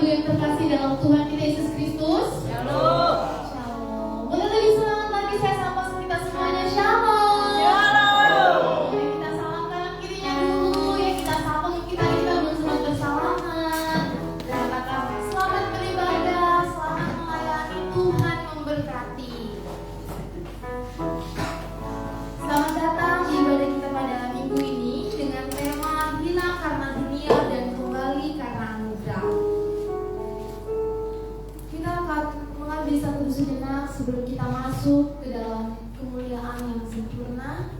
Ibu yang terkasih dalam Tuhan kita Yesus Kristus. Shalom. Shalom. Boleh lebih semangat lagi saya sapa kita semuanya. Shalom. Shalom. Ya, kita salam kanan kirinya dulu ya. Kita sapa kita belum sempat bersalaman. Dan katakan selamat beribadah, selamat melayani, Tuhan memberkati. Selamat datang di ibadah kita pada minggu ini dengan tema hilang karena dunia dan kembali karena anugerah. Kita akan mengambil satu sejenak sebelum kita masuk ke dalam kemuliaan yang sempurna.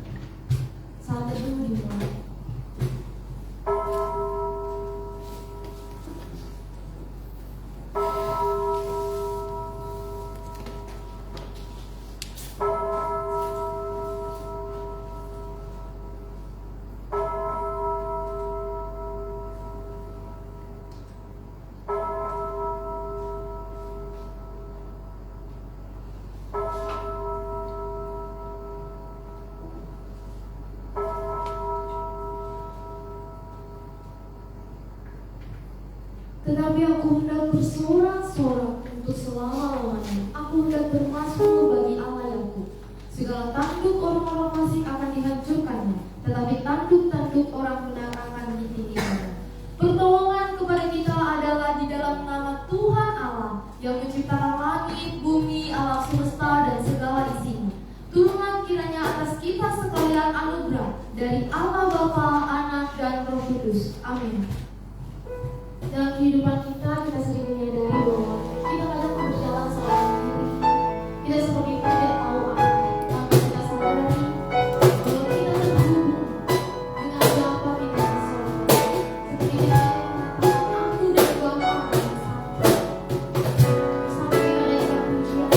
Saat teduh dimulai. Tetapi aku hendak bersorak-sorak untuk selama-lamanya. Aku hendak bermasmur bagi Allah Yakub. Segala tanduk orang-orang fasik akan dihancurkannya, tetapi tanduk-tanduk orang benar akan ditinggikannya. Pertolongan kepada kita adalah di dalam nama Tuhan Allah yang menciptakan langit, bumi, alam semesta dan segala isinya. Turunlah kiranya atas kita sekalian anugerah dari Allah Bapa, Anak dan Roh Kudus. Amin. Dalam kehidupan kita sering menyadari bahwa kita kadang berjalan salah sendiri. Kita seperti tidak tahu apa, tapi kita sadari bahwa kita terhubung dengan Bapa kita di sorga. Seperti kita mengatakan, aku dan Bapa akan bersama. Bersama kita naikkan pujian.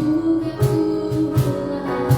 Bukan ku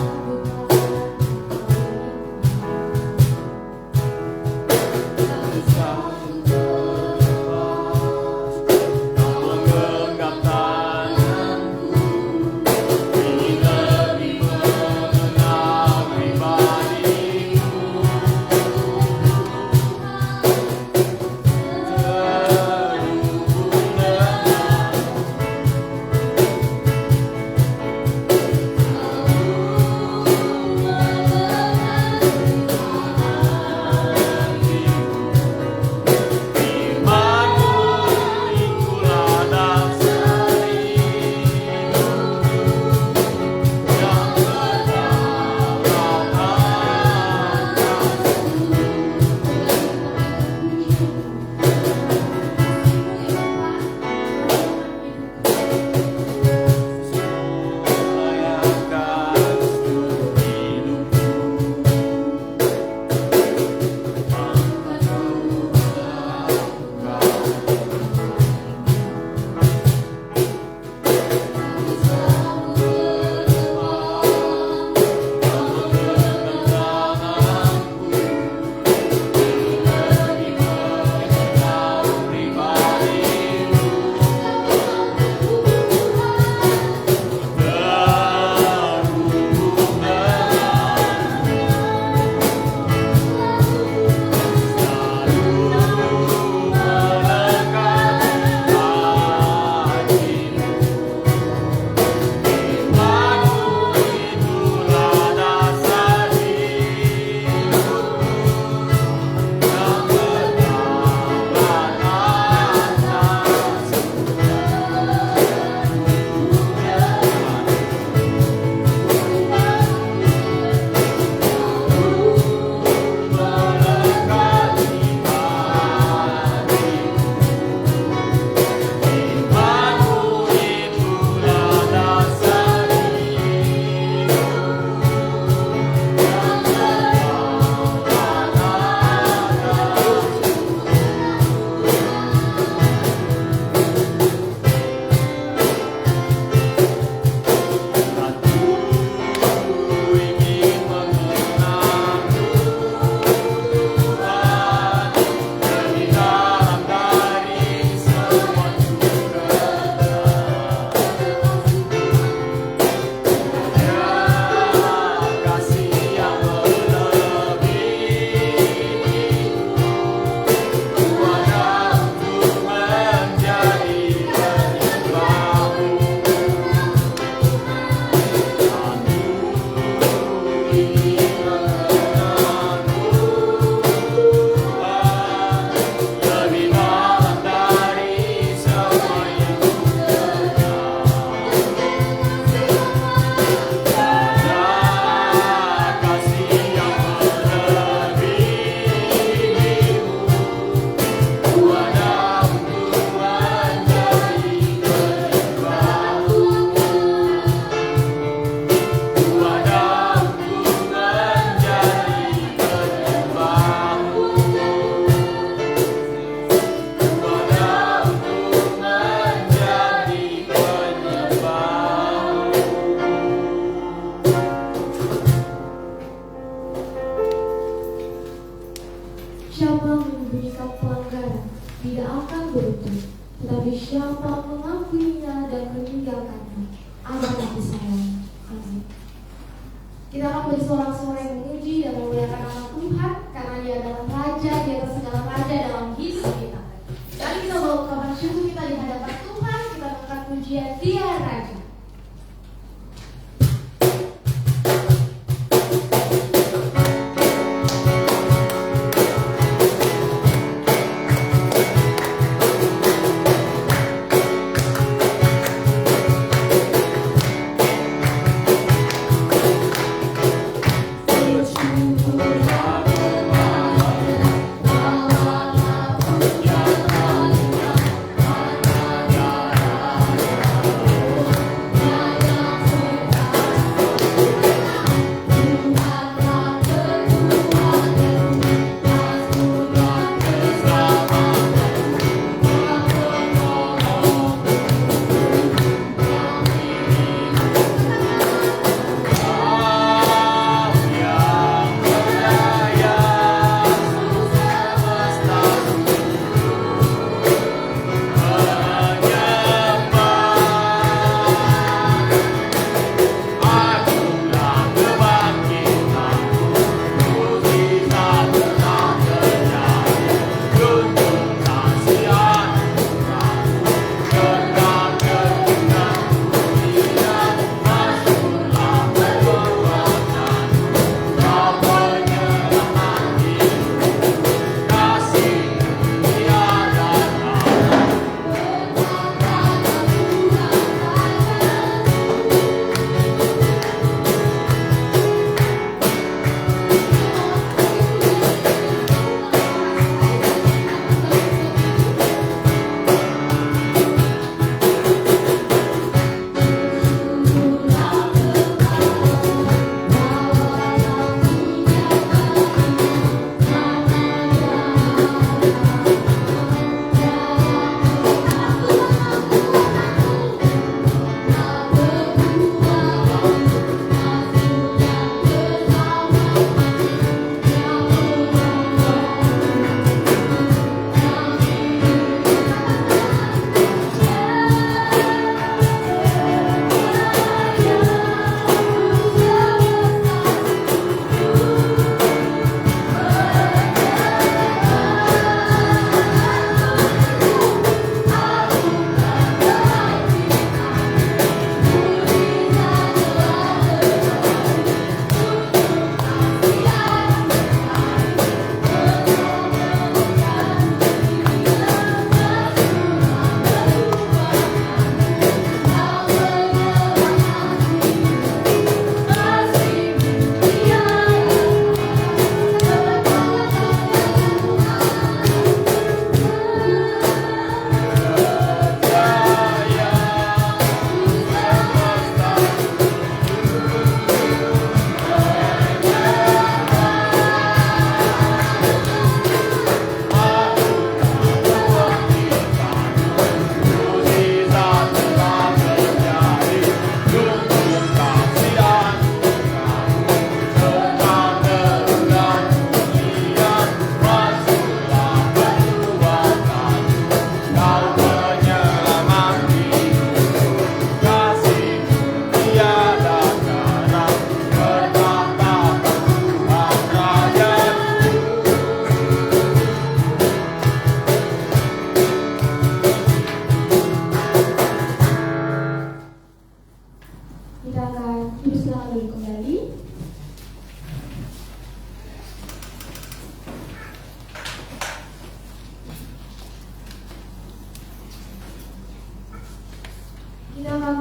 agar disayang. Amin. Kita akan bersorak-sorai memuji dan memuliakan nama Tuhan karena Dia adalah Raja di atas segala raja dalam hidup kita. Jadi kita bawa kabar syukur kita di hadapan Tuhan, kita mengangkat pujian Dia Raja.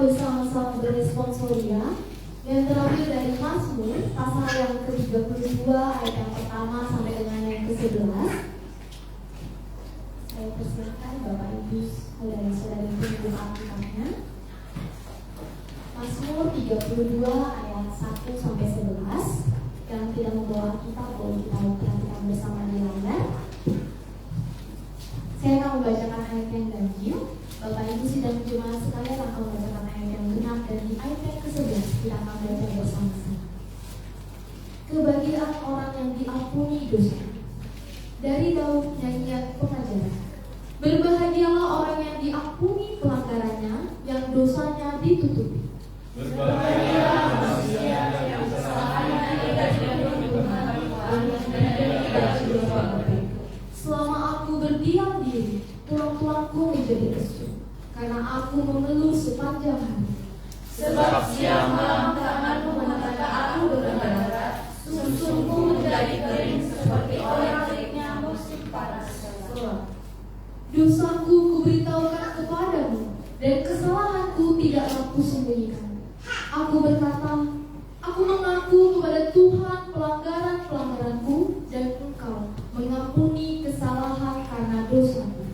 bersama-sama beresponsoria yang terambil dari Mazmur pasal yang ke-32 ayat yang pertama sampai dengan yang ke-11. Saya persilakan Bapak Ibu saudara-saudari tunggu Alkitabnya. Mazmur 32 ayat 1 sampai 11. Yang tidak membawa Alkitab boleh kita perhatikan bersama di layar. Saya akan membacakan ayat yang ganjil. Bapak Ibu sidang jemaat sekalian akan membacakan ayat yang genap, dan di ayat yang ke-11 kita akan baca bersama-sama. Kebahagiaan orang yang diampuni dosa. Dari Daud nyanyian pengajaran. Berbahagialah orang yang diampuni pelanggarannya, yang dosanya ditutupi. Berbahagia manusia yang kesalahannya tidak diampuni Tuhan dan tidak berdosa. Selama aku berdiam diri, tulang-tulangku menjadi lesu, karena aku mengeluh sepanjang hari. Sebab siang malam tanganmu mengatakan aku berdarah, sumsumku menjadi kering seperti orang teriknya musim panas. Dosaku kuberitahukan kepadamu, dan kesalahanku tidaklah kusembunyikan. Aku berkata, aku mengaku kepada Tuhan pelanggaran-pelanggaranku, dan Engkau mengampuni kesalahan karena dosaku.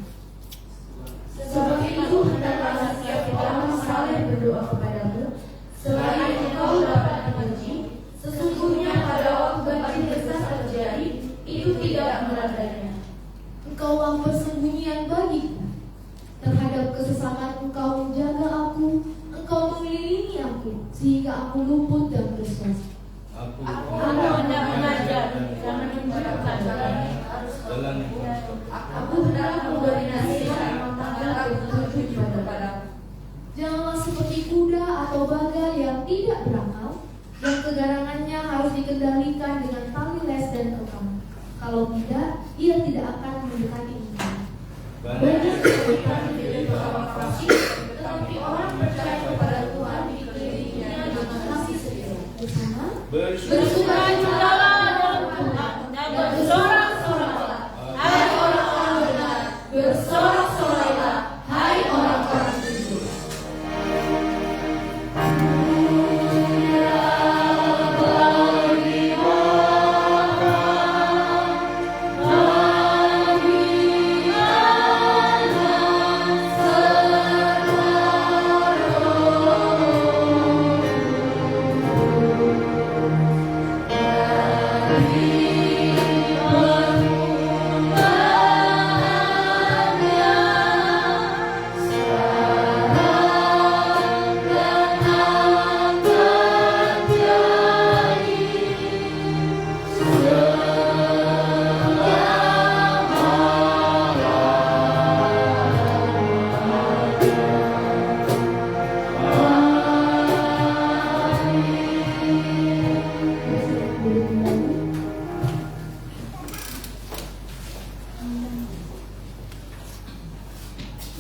Sebab itu hendaklah setiap orang saling berdoa kepadamu, selain engkau dapat dibenci. Sesungguhnya pada waktu banjir besar terjadi, itu tidak melandainya. Engkaulah persembunyian bagiku. Terhadap kesesakan Engkau menjaga aku, Engkau mengelilingi aku, sehingga aku luput dan bersuara. Aku hendak mengajar dan menunjukkan jalan yang harus dilalui. Aku hendak memberi nasihat agar aku tertuju kepadamu. Janganlah seperti kuda atau bagal yang tidak berakal, yang kegarangannya harus dikendalikan dengan tali les dan kekang. Kalau tidak, ia tidak akan mendekati engkau. Banyak kesulitan di dalam kasih, tetapi orang percaya kepada Tuhan dikelilinginya dengan kasih setia. Bersama Bersukacitalah dalam Tuhan dan bersorak-soraklah, hai orang-orang benar. bersorak-soraklah, hai orang-orang jujur.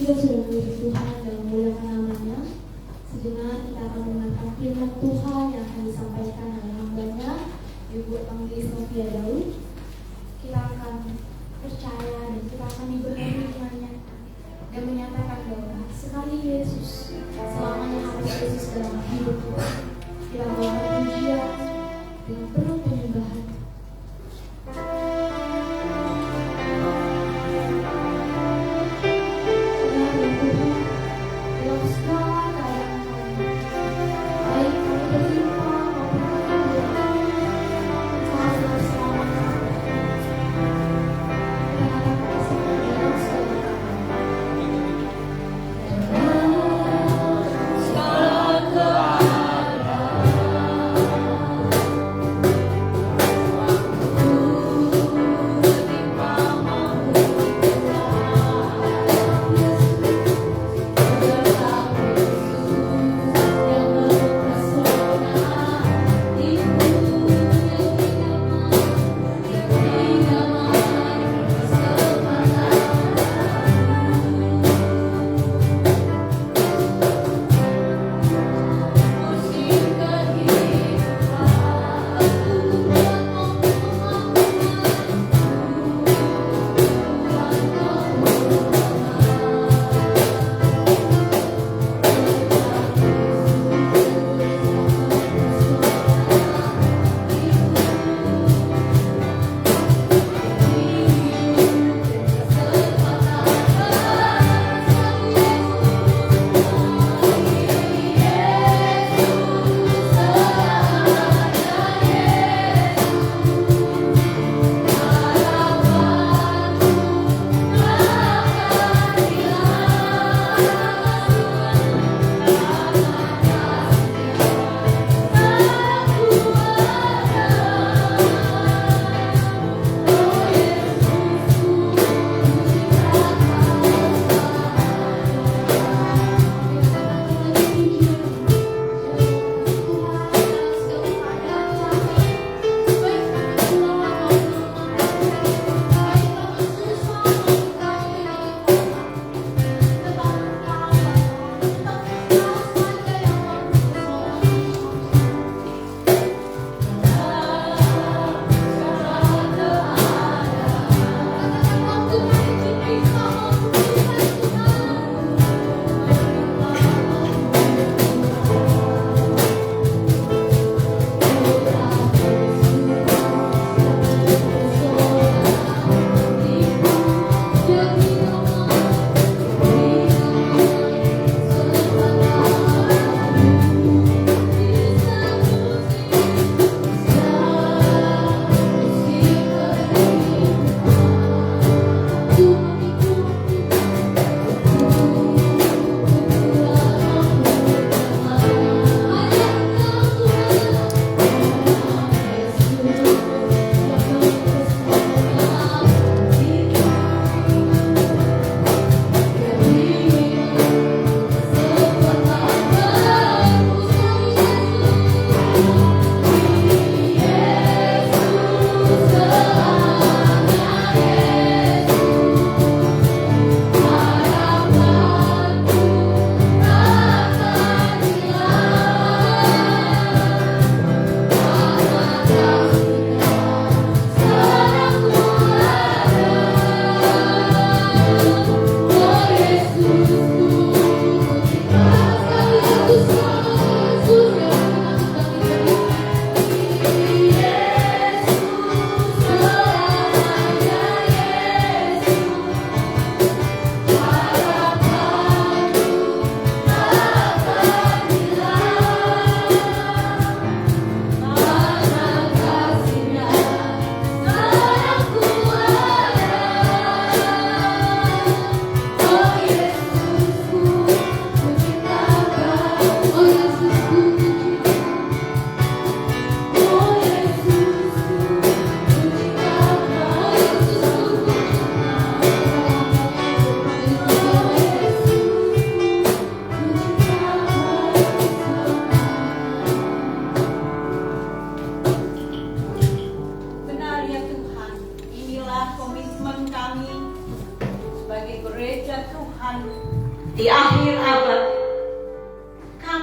Kita sudah memuji Tuhan dan memuliakan namanya. Sejenak kita akan mendengarkan firman Tuhan yang akan disampaikan oleh hambanya Ibu Evangelis Novia Daud. Kita akan percaya dan kita akan diberkati firman-Nya dan menyatakan bahwa sekali Yesus, selamanya harus Yesus dalam hidup kita. Kita membawa pujian dengan penuh penyembahan. Segala keadaan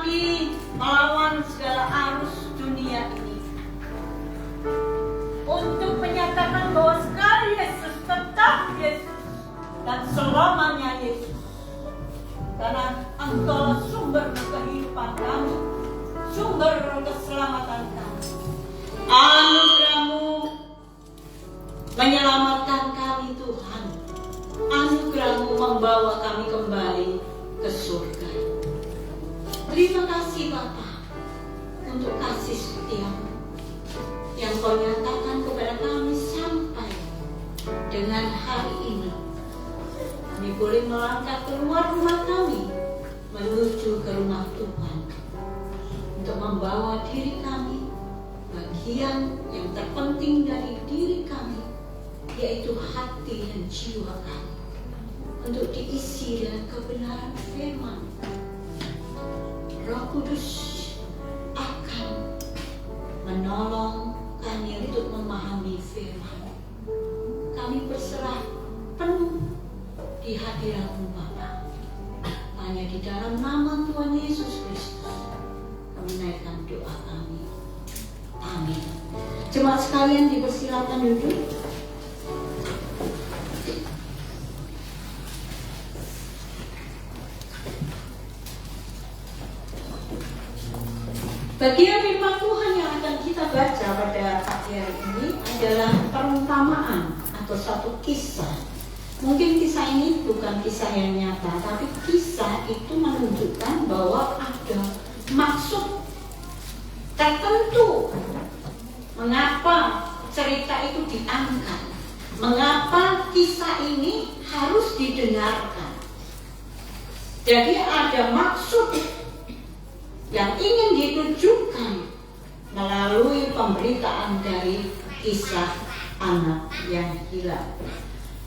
lagi melawan segala arus dunia ini, untuk menyatakan bahwa sekali Yesus tetap Yesus dan selamanya Yesus, karena Engkaulah sumber kehidupan kami, sumber keselamatan kami. Anugerah-Mu menyelamatkan kami Tuhan. Anugerah-Mu membawa kami kembali ke surga. Terima kasih Bapa untuk kasih setia-Mu yang Kau nyatakan kepada kami sampai dengan hari ini. Kami boleh melangkah keluar rumah kami menuju ke rumah Tuhan untuk membawa diri kami, bagian yang terpenting dari diri kami, yaitu hati dan jiwa kami, untuk diisi dengan kebenaran firman. Roh Kudus akan menolong kami untuk memahami firman. Kami berserah penuh di hadirat-Mu Bapa. Hanya di dalam nama Tuhan Yesus Kristus kami naikkan doa kami. Amin. Jemaat sekalian dipersilakan duduk. Bagian firman Tuhan yang akan kita baca pada pagi hari ini adalah perumpamaan atau satu kisah. Mungkin kisah ini bukan kisah yang nyata, tapi kisah itu menunjukkan bahwa ada maksud tertentu mengapa cerita itu diangkat, mengapa kisah ini harus didengarkan. Jadi ada maksud yang ingin ditujukan melalui pemberitaan dari kisah anak yang hilang.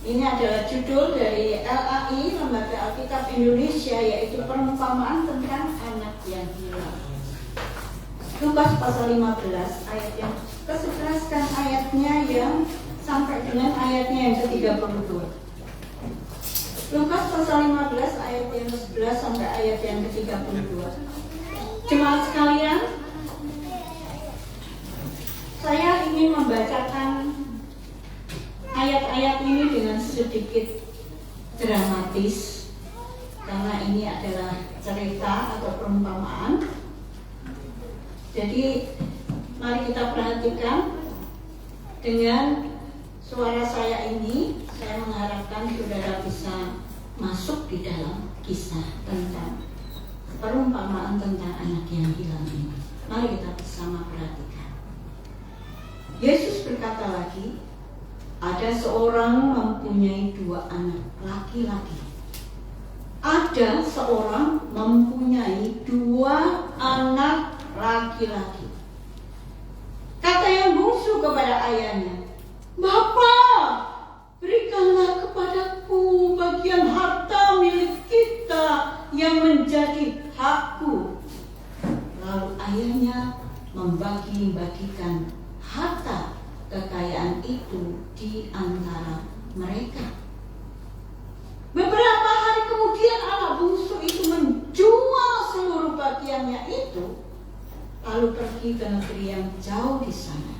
Ini adalah judul dari LAI, Lembaga Alkitab Indonesia, yaitu perumpamaan tentang anak yang hilang. Lukas pasal 15 ayat yang ke-11 kan ayatnya yang sampai dengan ayatnya yang ke-32. Lukas pasal 15 ayat yang ke-11 sampai ayat yang ke-32. Jemaat sekalian, saya ingin membacakan ayat-ayat ini dengan sedikit dramatis, karena ini adalah cerita atau perumpamaan. Jadi mari kita perhatikan dengan suara saya ini. Saya mengharapkan saudara bisa masuk di dalam kisah tentang perumpamaan tentang anak yang hilang ini. Mari kita bersama perhatikan. Yesus berkata lagi, ada seorang mempunyai 2 anak laki-laki. Ada seorang mempunyai 2 anak laki-laki. Kata yang bungsu kepada ayahnya, "Bapak, berikanlah kepadaku bagian harta milik kita yang menjadi hakku." Lalu ayahnya membagi-bagikan harta kekayaan itu di antara mereka. Beberapa hari kemudian anak bungsu itu menjual seluruh bagiannya itu, lalu pergi ke negeri yang jauh di sana.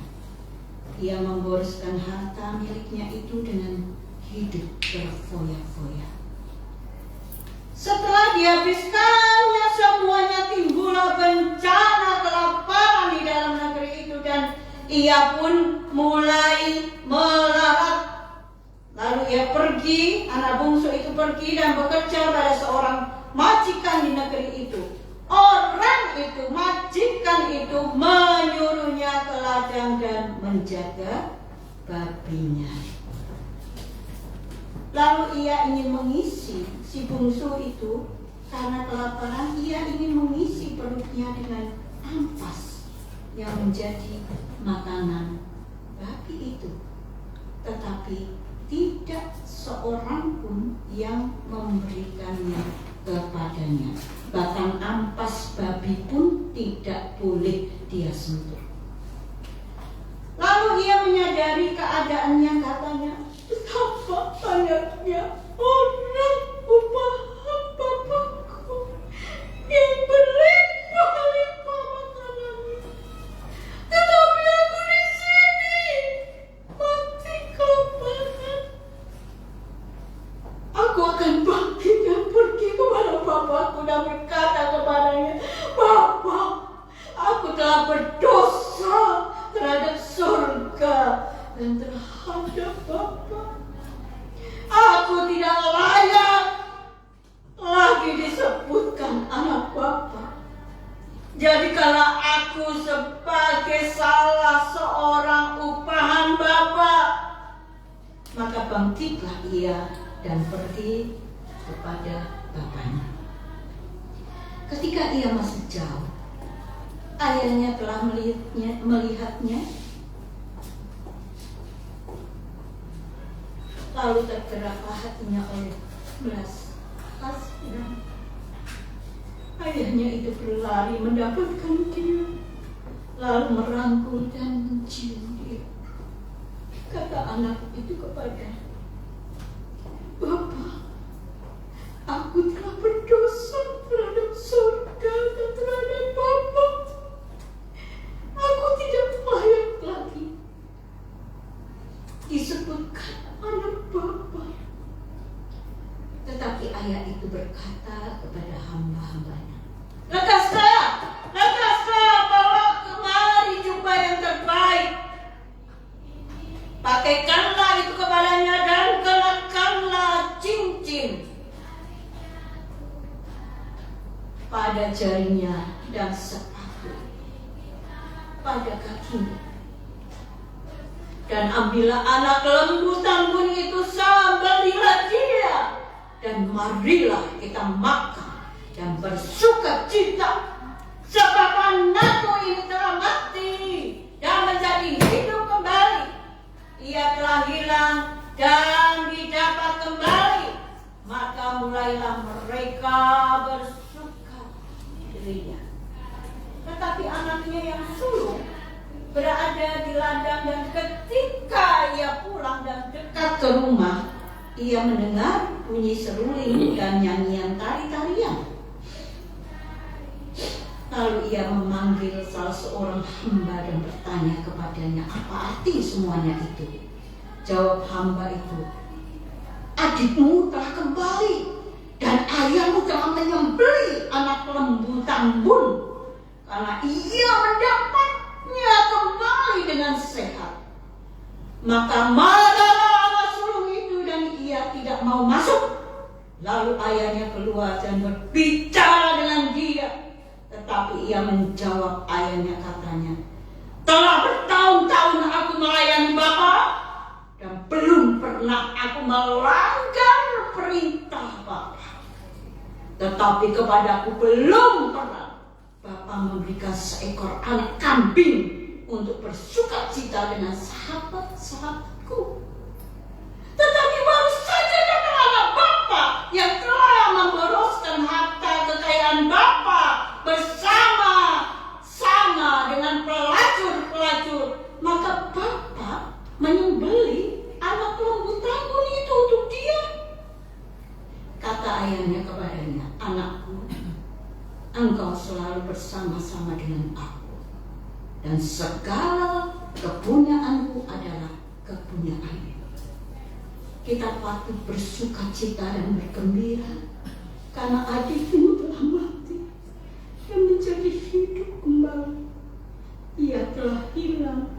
Ia memboroskan harta miliknya itu dengan hidup berfoya-foya. Setelah dihabiskannya semuanya, timbullah bencana kelaparan di dalam negeri itu dan ia pun mulai melarat. Lalu ia pergi, anak bungsu itu pergi dan bekerja pada seorang majikan di negeri itu. Orang itu, majikan itu, menyuruhnya ke ladang dan menjaga babinya. Lalu ia ingin mengisi, si bungsu itu, karena kelaparan, ia ingin mengisi perutnya dengan ampas yang menjadi makanan babi itu. Tetapi tidak seorang pun yang memberikannya kepadanya. Bahkan ampas babi pun tidak boleh dia sentuh. Lalu ia menyadari keadaannya, katanya, "Betapa banyaknya orang upah Bapakku yang berlimpah Jadi kalau aku sebagai salah seorang upahan Bapa, maka bangkitlah ia dan pergi kepada bapaknya. Ketika ia masih jauh, ayahnya telah melihatnya, lalu tergeraklah hatinya oleh belas kasihan. Ayahnya itu berlari mendapatkan dia, lalu merangkul dan mencium dia. Kata anak itu kepada, Bapa, aku telah berdosa terhadap surga dan terhadap Bapa. Aku tidak layak lagi disebutkan anak Bapa. Tetapi ayah itu berkata kepada hamba-hambanya, Lekaslah, bawa kemari jubah yang terbaik. Pakaikanlah itu kepadanya dan kenakanlah cincin pada jarinya dan sepatu pada kakinya. Dan ambillah anak lembu tambun itu, sembelihlah dia, dan marilah kita makan dan bersuka cita, sebab anakku ini telah mati dan menjadi hidup kembali. Ia telah hilang dan didapat kembali. Maka mulailah mereka bersuka cita. Tetapi anaknya yang sulung berada di ladang, dan ketika ia pulang dan dekat ke rumah, ia mendengar bunyi seruling dan nyanyian tari-tarian. Lalu ia memanggil salah seorang hamba dan bertanya kepadanya, apa arti semuanya itu? Jawab hamba itu, adikmu telah kembali dan ayahmu telah menyembelih anak lembu tambun, karena ia mendapatnya kembali dengan sehat. Maka marahlah anak sulung itu dan ia tidak mau masuk. Lalu ayahnya keluar dan berbicara dengan dia. Tetapi ia menjawab ayahnya, katanya, telah bertahun-tahun aku melayani Bapa dan belum pernah aku melanggar perintah Bapa. Tetapi kepadaku belum pernah Bapa memberikan seekor anak kambing untuk bersuka cita dengan sahabat-sahabatku. Tetapi baru saja datang anak Bapa yang telah memboroskan harta kekayaan Bapa bersama-sama dengan pelacur-pelacur. Maka Bapa menyembelih anak lembu tambun itu untuk dia. Kata ayahnya kepadanya, anakku, engkau selalu bersama-sama dengan aku, dan segala kepunyaanku adalah kepunyaanmu. Kita patut bersuka cita dan bergembira karena adikmu telah mati dan menjadi hidup kembali. Ia telah hilang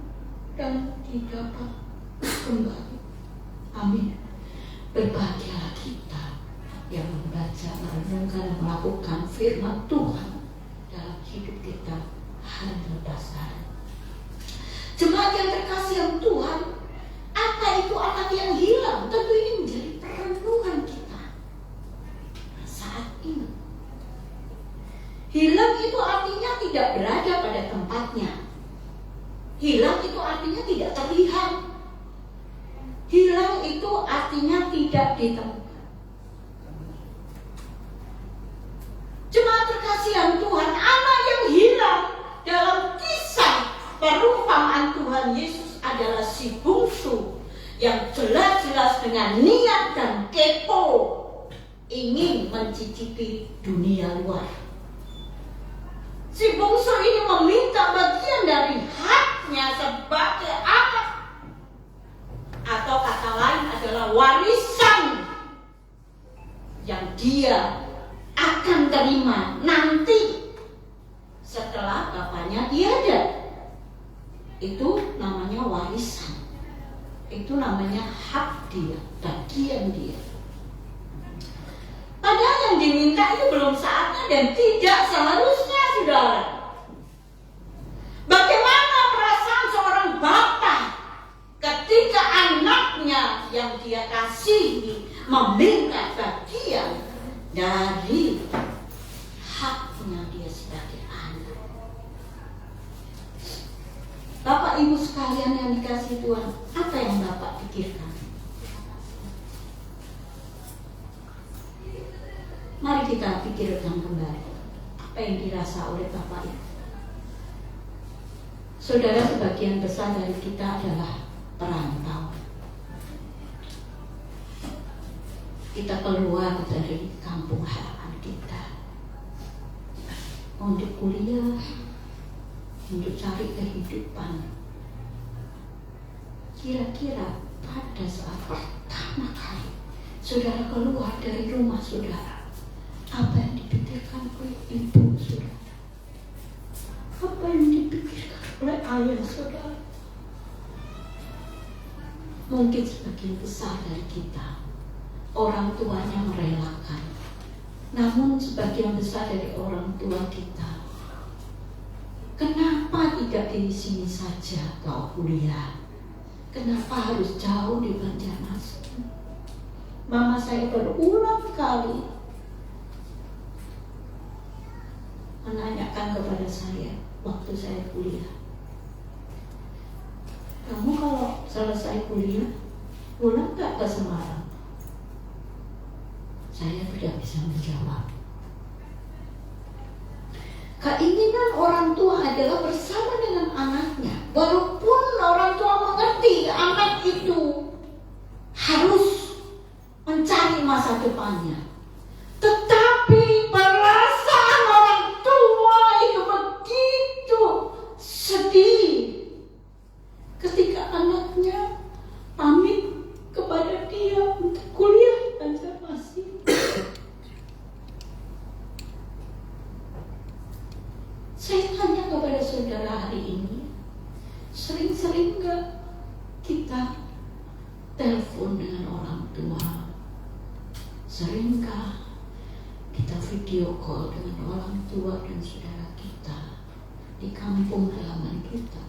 dan didapat kembali. Amin. Berbahagialah kita yang membaca, merenungkan, dan melakukan firman Tuhan dalam hidup kita hari lepas hari. Jemaat yang terkasih yang Tuhan, apa itu anak yang hilang? Tentu ini menjadi perenungan kita saat ini. Hilang itu artinya tidak berada pada tempatnya. Hilang itu artinya tidak terlihat. Hilang itu artinya tidak ditemukan. Jemaat terkasih yang Tuhan, anak yang hilang dalam kisah perumpamaan Tuhan Yesus adalah si bungsu yang jelas-jelas dengan niat dan kepo ingin mencicipi dunia luar. Si bungsu ini meminta bagian dari haknya sebagai anak, atau kata lain adalah warisan yang dia akan terima nanti setelah bapaknya tiada. Itu namanya warisan. Itu namanya hak dia, bagian dia. Padahal yang diminta itu belum saatnya dan tidak seharusnya, saudara. Bapak Ibu sekalian yang dikasihi Tuhan, apa yang Bapak pikirkan? Mari kita pikirkan kembali apa yang dirasa oleh Bapak Ibu. Saudara, sebagian besar dari kita adalah perantau. Kita keluar dari kampung halaman kita untuk kuliah, untuk cari kehidupan. Kira-kira pada saat pertama kali saudara keluar dari rumah saudara, apa yang dipikirkan oleh ibu saudara? Apa yang dipikirkan oleh ayah saudara? Mungkin sebagian besar dari kita orang tuanya merelakan, namun sebagian besar dari orang tua kita, kenapa tidak di sini saja kau kuliah? Kenapa harus jauh di Banjarmasin? Mama saya berulang kali menanyakan kepada saya waktu saya kuliah, kamu kalau selesai kuliah pulang gak ke Semarang? Saya tidak bisa menjawab. Keinginan orang tua adalah bersama dengan anaknya, walaupun orang tua mengerti anak itu harus mencari masa depannya. Tetapi perasaan orang tua itu begitu sedih ketika anaknya pamit kepada dia untuk kuliah di Banjarmasin. Saya tanya kepada saudara hari ini, sering-sering gak kita telepon dengan orang tua? Seringkah kita video call dengan orang tua dan saudara kita di kampung halaman kita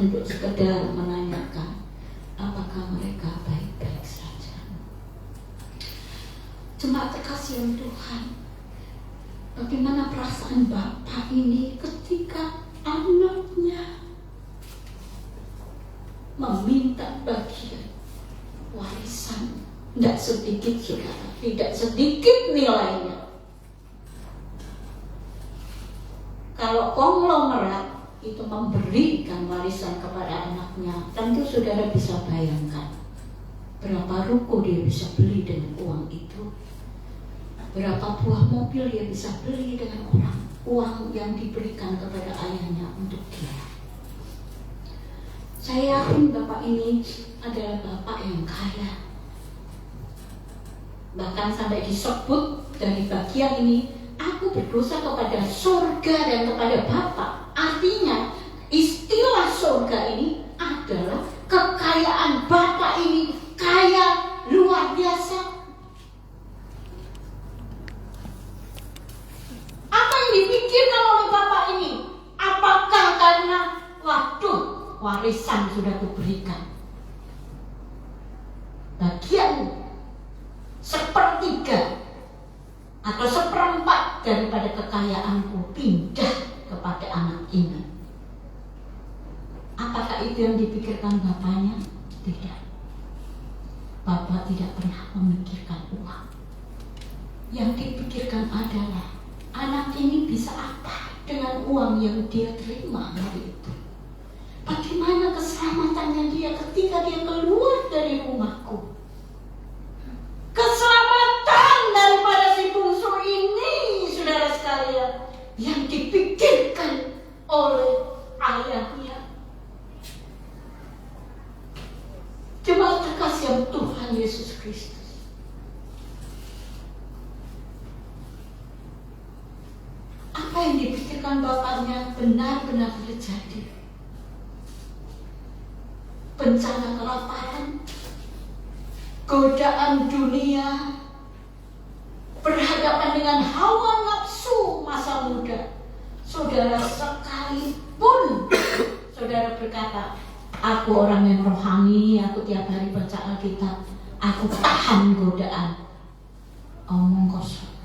untuk sekedar menanyakan apakah mereka baik-baik saja? Jemaat terkasih Tuhan, bagaimana perasaan Bapak ini ketika anaknya meminta bagian warisan? Tidak sedikit saudara, tidak sedikit nilainya. Kalau konglomerat itu memberikan warisan kepada anaknya, tentu saudara bisa bayangkan berapa ruko dia bisa beli dengan uang itu, berapa buah mobil dia bisa beli dengan uang yang diberikan kepada ayahnya untuk dia. Saya yakin Bapak ini adalah Bapak yang kaya. Bahkan sampai disebut dari bagian ini, aku berdosa kepada surga dan kepada Bapa. Artinya istilah surga ini adalah kekayaan Bapa ini kaya luar biasa. Apa yang dipikirkan oleh Bapak ini? Apakah karena waduh warisan sudah kuberikan, bagian sepertiga atau seperempat daripada kekayaanku pindah kepada anak ini? Apakah itu yang dipikirkan bapaknya? Tidak. Bapak tidak pernah memikirkan uang. Yang dipikirkan adalah anak ini bisa apa dengan uang yang dia terima hari itu? Bagaimana keselamatannya dia ketika dia keluar dari rumahku? Keselamatan daripada si bungsu ini, saudara sekalian, yang dipikirkan oleh ayahnya. Jemaat terkasih Tuhan Yesus Kristus, apa yang dipikirkan bapaknya benar-benar terjadi. Bencana kelaparan, godaan dunia, berhadapan dengan hawa nafsu masa muda. Saudara sekalipun saudara berkata, aku orang yang rohani, aku tiap hari baca Alkitab, aku tahan godaan. Omong kosong.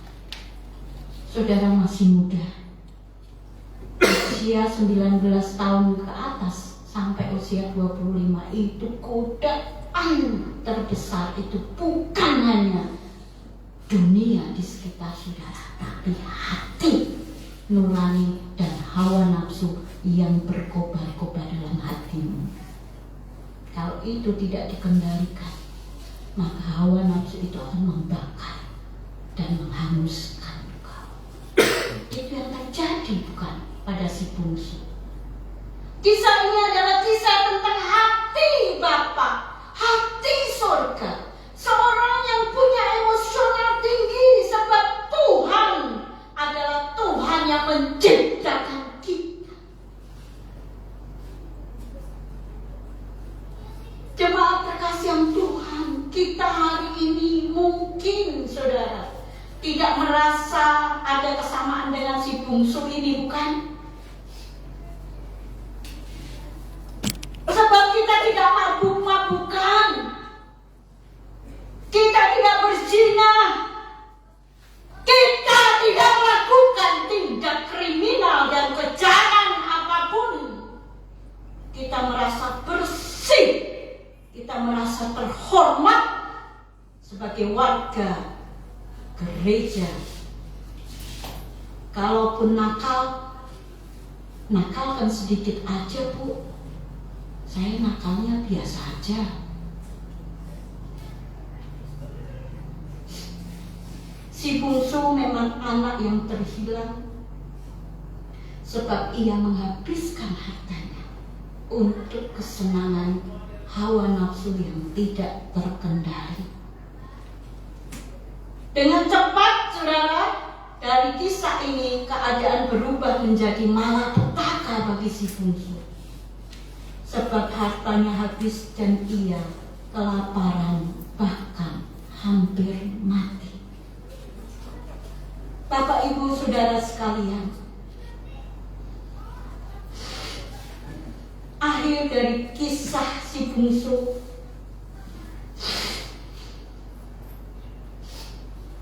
Saudara masih muda, usia 19 tahun ke atas sampai usia 25 itu godaan terbesar itu bukan hanya dunia di sekitar saudara, tapi hati nurani dan hawa nafsu yang berkobar-kobar dalam hatimu. Kalau itu tidak dikendalikan, maka hawa nafsu itu akan membakar dan menghanguskan engkau. Itu yang terjadi bukan pada si bungsu. Kisah ini adalah kisah tentang hati Bapa, hati surga. Seorang yang punya emosional tinggi sebab Tuhan adalah Tuhan yang menciptakan kita. Jemaat terkasih yang Tuhan, kita hari ini mungkin saudara tidak merasa ada kesamaan dengan si bungsu ini, bukan? Sebab kita tidak mabuk-mabukan, kita tidak berzina, kita tidak melakukan tindak kriminal dan kejahatan apapun. Kita merasa bersih, kita merasa terhormat sebagai warga gereja. Kalaupun nakal kan sedikit aja, Bu. Saya nakalnya biasa aja. Si bungsu memang anak yang terhilang sebab ia menghabiskan hartanya untuk kesenangan hawa nafsu yang tidak terkendali. Dengan cepat, saudara, dari kisah ini keadaan berubah menjadi malapetaka bagi si bungsu. Sebab hartanya habis dan ia kelaparan, bahkan hampir mati. Bapak, Ibu, saudara sekalian, akhir dari kisah si bungsu,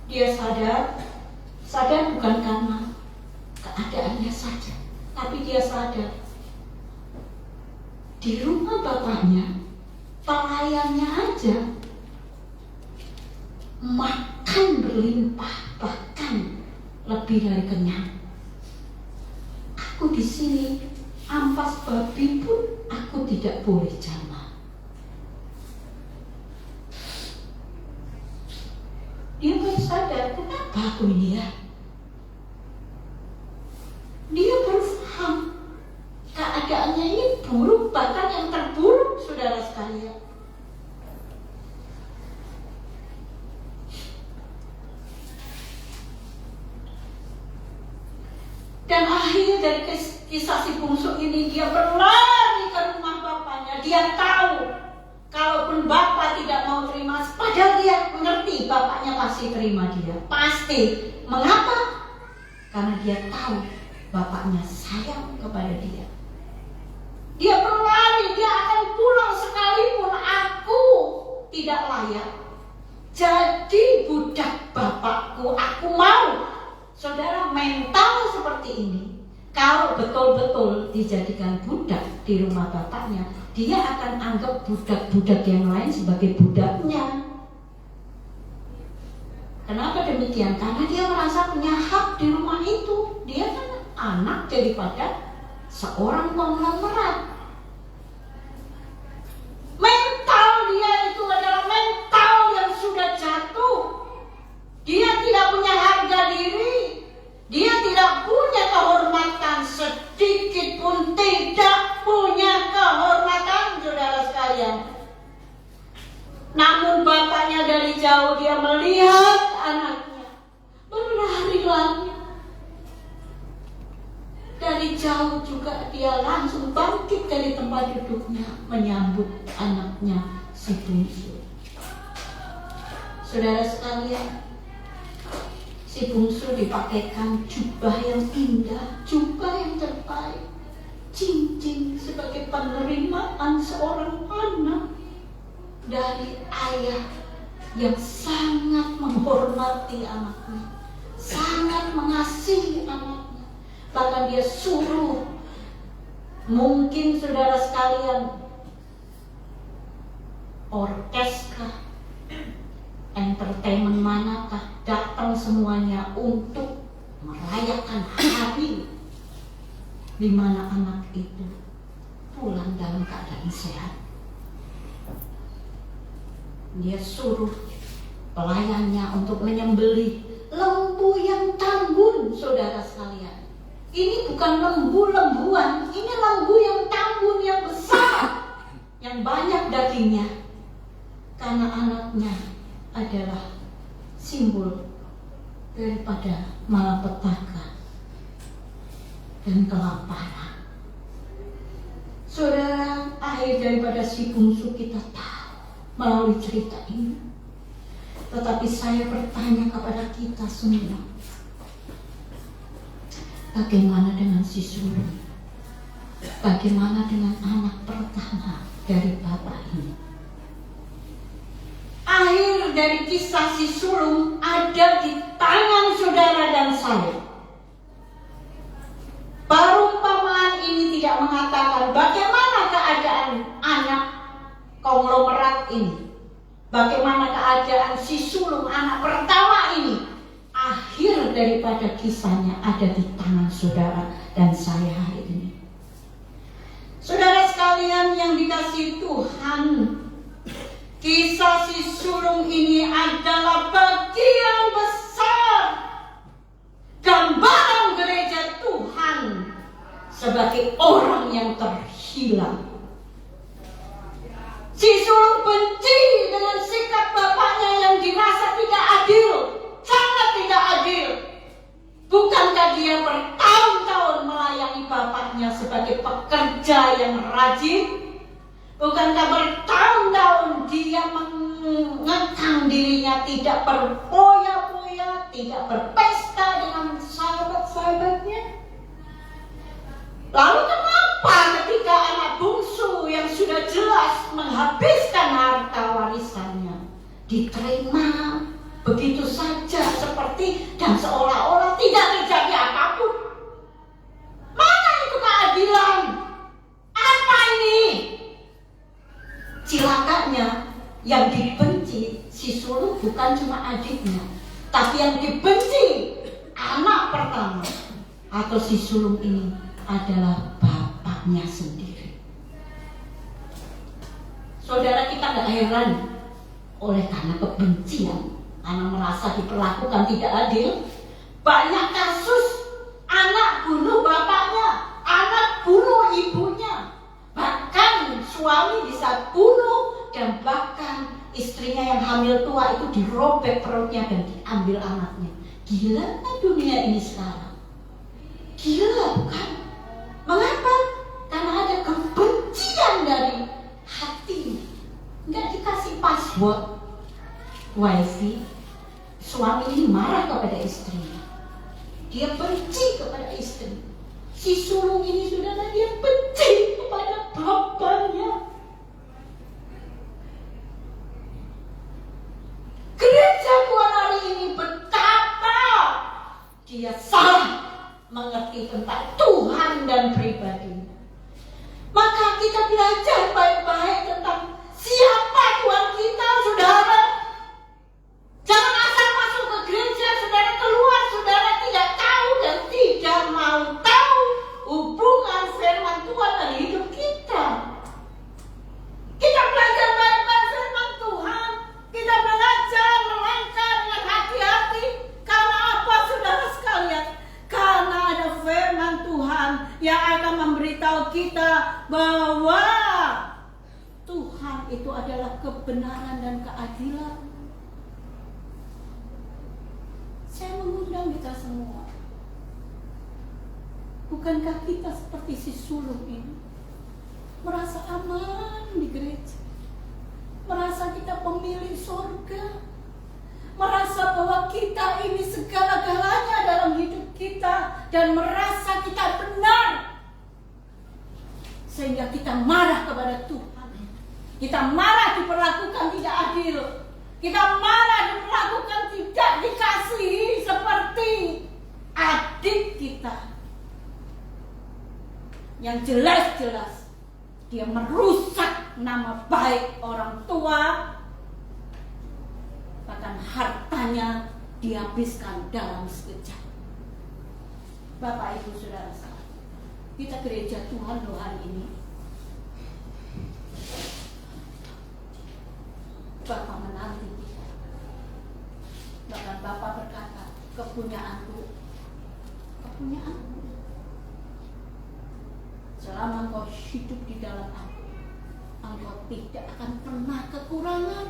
dia sadar bukan karena keadaannya saja, tapi dia sadar di rumah bapaknya, pelayannya aja makan berlimpah, bahkan lebih dari kenyang. Aku di sini ampas babi pun aku tidak boleh jamah. Dia baru sadar, kenapa aku ini ya? Dia baru paham keadaannya ini buruk, bahkan yang terburuk, saudara sekalian. Dan akhir dari kisah si bungsu ini, dia berlari ke rumah bapaknya. Dia tahu kalaupun bapak tidak mau terima, padahal dia mengerti bapaknya pasti terima dia. Pasti. Mengapa? Karena dia tahu bapaknya sayang kepada dia. Dia berlari, dia akan pulang sekalipun aku tidak layak jadi budak bapakku. Aku mau. Saudara, mental seperti ini, kalau betul-betul dijadikan budak di rumah bapaknya, dia akan anggap budak-budak yang lain sebagai budaknya. Kenapa demikian? Karena dia merasa punya hak di rumah itu. Dia kan anak daripada seorang konglomerat. Mental dia itu adalah mental yang sudah jatuh. Dia tidak punya harga diri. Dia tidak punya kehormatan, sedikit pun tidak punya kehormatan, saudara sekalian. Namun bapaknya dari jauh dia melihat anaknya berlari-lari. Dari jauh juga dia langsung bangkit dari tempat duduknya menyambut anaknya si bungsu. Saudara sekalian, si bungsu dipakaikan jubah yang indah, jubah yang terbaik, cincin sebagai penerimaan seorang anak dari ayah yang sangat menghormati anaknya, sangat mengasihi anaknya. Bahkan dia suruh Mungkin saudara sekalian, orkestra, entertainment manakah datang semuanya untuk merayakan hari di mana anak itu pulang dalam keadaan sehat. Dia suruh pelayannya untuk menyembelih lembu yang tambun, saudara sekalian. Ini bukan lembu-lembuan, ini lembu yang tambun, yang besar, yang banyak dagingnya. Karena anaknya adalah simbol daripada malapetaka dan kelaparan. Saudara, akhir daripada si bungsu kita tahu melalui cerita ini. Tetapi saya bertanya kepada kita semua, bagaimana dengan si sulung? Bagaimana dengan anak pertama dari bapak ini? Akhir dari kisah si sulung ada di tangan saudara dan saya. Perumpamaan ini tidak mengatakan bagaimana keadaan anak konglomerat ini, bagaimana keadaan si sulung anak pertama ini. Akhir daripada kisahnya ada di tangan saudara dan saya hari ini. Saudara sekalian yang dikasihi Tuhan, kisah si sulung ini adalah bagian besar gambaran gereja Tuhan sebagai orang yang terhilang. Si sulung benci dengan sikap bapaknya yang dirasa tidak adil, sangat tidak adil. Bukankah dia bertahun-tahun melayani bapaknya sebagai pekerja yang rajin? Bukankah bertahun-tahun dia mengekang dirinya tidak berpoya-poya, tidak berpesta dengan sahabat-sahabatnya? Lalu kenapa ketika anak bungsu yang sudah jelas menghabiskan harta warisannya diterima begitu saja seperti dan seolah-olah tidak terjadi apapun? Mana itu keadilan? Apa ini? Cilakanya yang dibenci si sulung bukan cuma adiknya, tapi yang dibenci anak pertama atau si sulung ini adalah bapaknya sendiri. Saudara, kita gak heran oleh karena kebencian, anak merasa diperlakukan tidak adil. Banyak kasus anak bunuh bapaknya, anak bunuh ibunya, bahkan suami bisa bunuh, dan bahkan istrinya yang hamil tua itu dirobek perutnya dan diambil anaknya. Gila dunia ini sekarang. Gila bukan? Mengapa? Karena ada kebencian dari hati. Nggak dikasih password wifi. Suami ini marah kepada istrinya. Dia benci kepada istri. Si sulung ini saudara, dia benci kepada bapaknya. Gereja Tuhan hari ini betapa dia salah mengerti tentang Tuhan dan pribadinya. Maka kita belajar baik-baik tentang siapa Tuhan kita, saudara. Jangan asal masuk ke gereja, saudara, keluar, saudara tidak tahu dan tidak mau tahu hubungan firman Tuhan dalam hidup kita. Kita belajar baik-baik firman Tuhan. Kita belajar melangkah dengan hati-hati. Karena apa, saudara sekalian? Karena ada firman Tuhan yang akan memberitahu kita bahwa Tuhan itu adalah kebenaran dan keadilan. Saya mengundang kita semua. Bukankah kita seperti si sulung ini? Merasa aman di gereja. Merasa kita pemilik surga. Merasa bahwa kita ini segala-galanya dalam hidup kita. Dan merasa kita benar. Sehingga kita marah kepada Tuhan. Kita marah diperlakukan tidak adil. Kita marah diperlakukan tidak dikasihi seperti adik kita. yang jelas-jelas dia merusak nama baik orang tua, bahkan hartanya dihabiskan dalam sekejap. Bapak Ibu Saudara sekalian, kita gereja Tuhan loh hari ini. Bapak menanti kita. Bahkan Bapak berkata, kepunyaanku. Selama engkau hidup di dalam aku, engkau tidak akan pernah kekurangan.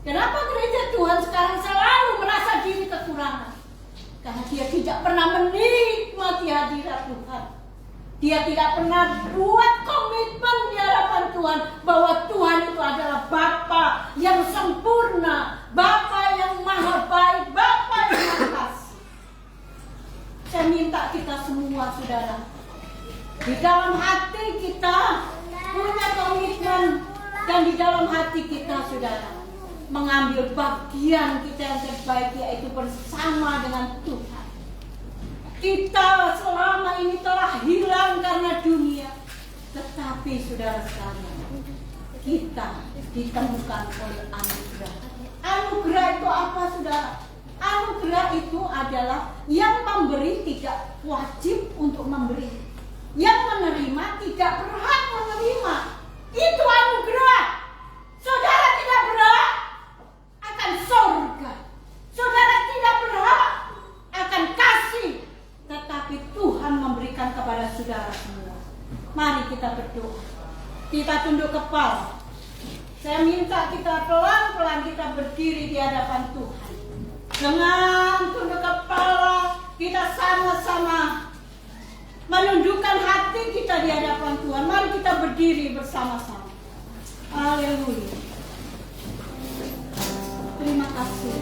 Kenapa gereja Tuhan sekarang selalu merasa diri kekurangan? Karena dia tidak pernah menikmati hadirat Tuhan. Dia tidak pernah buat komitmen di hadapan Tuhan bahwa Tuhan itu adalah Bapa yang sempurna, Bapa yang maha baik, Bapa yang maha kasih. Saya minta kita semua, saudara, di dalam hati kita punya komitmen, dan di dalam hati kita, saudara, mengambil bagian kita yang terbaik, yaitu bersama dengan Tuhan. Kita selama ini telah hilang karena dunia, tetapi saudara sekalian, kita ditemukan oleh anugerah. Anugerah itu apa, saudara? Anugerah itu adalah yang memberi tidak wajib untuk memberi, yang menerima tidak berhak menerima. Itu anugerah. Saudara tidak berhak akan surga, saudara tidak berhak akan kasih, tetapi Tuhan memberikan kepada saudara semua. Mari kita berdoa, kita tunduk kepala. Saya minta kita pelan-pelan kita berdiri di hadapan Tuhan. Dengan tunduk kepala, kita sama-sama menundukkan hati kita di hadapan Tuhan. Mari kita berdiri bersama-sama. Haleluya. Terima kasih.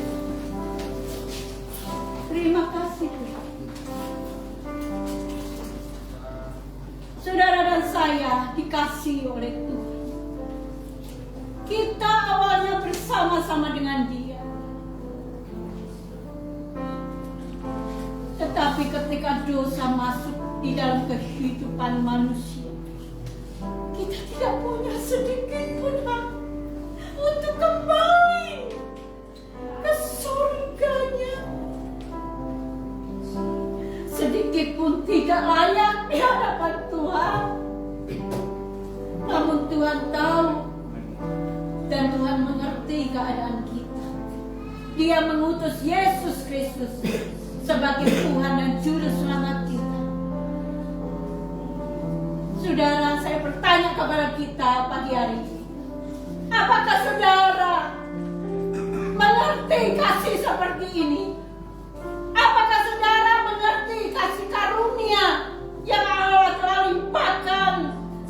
Terima kasih Tuhan. Saudara dan saya dikasihi oleh Tuhan. Kita awalnya bersama-sama dengan Dia. Tetapi ketika dosa masuk di dalam kehidupan manusia, kita tidak punya sedikit pun hak untuk kembali ke surganya. Sedikit pun tidak layak di hadapan Tuhan. Namun Tuhan tahu dan Tuhan mengerti keadaan kita. Dia mengutus Yesus Kristus sebagai Tuhan dan Juru Selamat kita. Saudara, saya bertanya kepada kita pagi hari ini, apakah saudara mengerti kasih seperti ini? Apakah saudara mengerti kasih karunia yang Allah telah limpahkan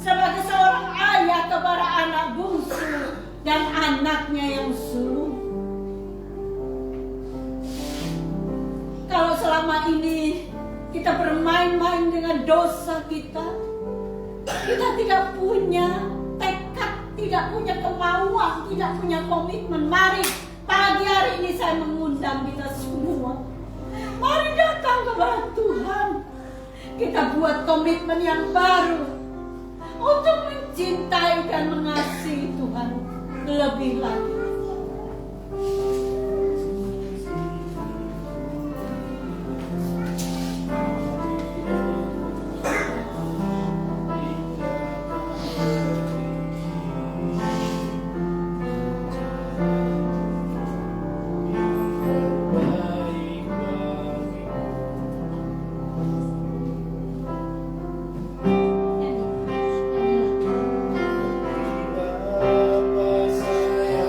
sebagai seorang ayah kepada anak bungsu dan anaknya yang sulung? Kalau selama ini kita bermain-main dengan dosa kita tidak punya tekad, tidak punya kemauan, tidak punya komitmen. Mari pagi hari ini saya mengundang kita semua. Mari datang kepada Tuhan. Kita buat komitmen yang baru untuk mencintai dan mengasihi Tuhan lebih lagi. Bapa saya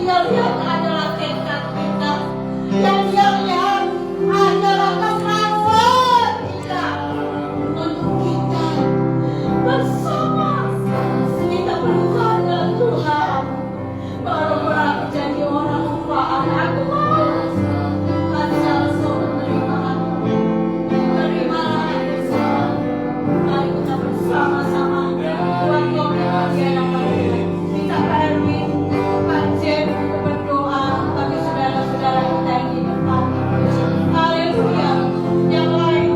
dia lihat adalah tekad kita. Yang dia lihat adalah kemauan kita untuk kita bersama. Kita berdoa dengan Tuhan. Baru berarti jadi orang rupaan aku mau. Tuhan salah seorang terimalah. Terimalah Tuhan. Mari kita bersama-sama buat komitmen yang baru. Kita Erwin, Pak Jem untuk berdoa bagi saudara-saudara kita yang di depan. Haleluya. Yang lain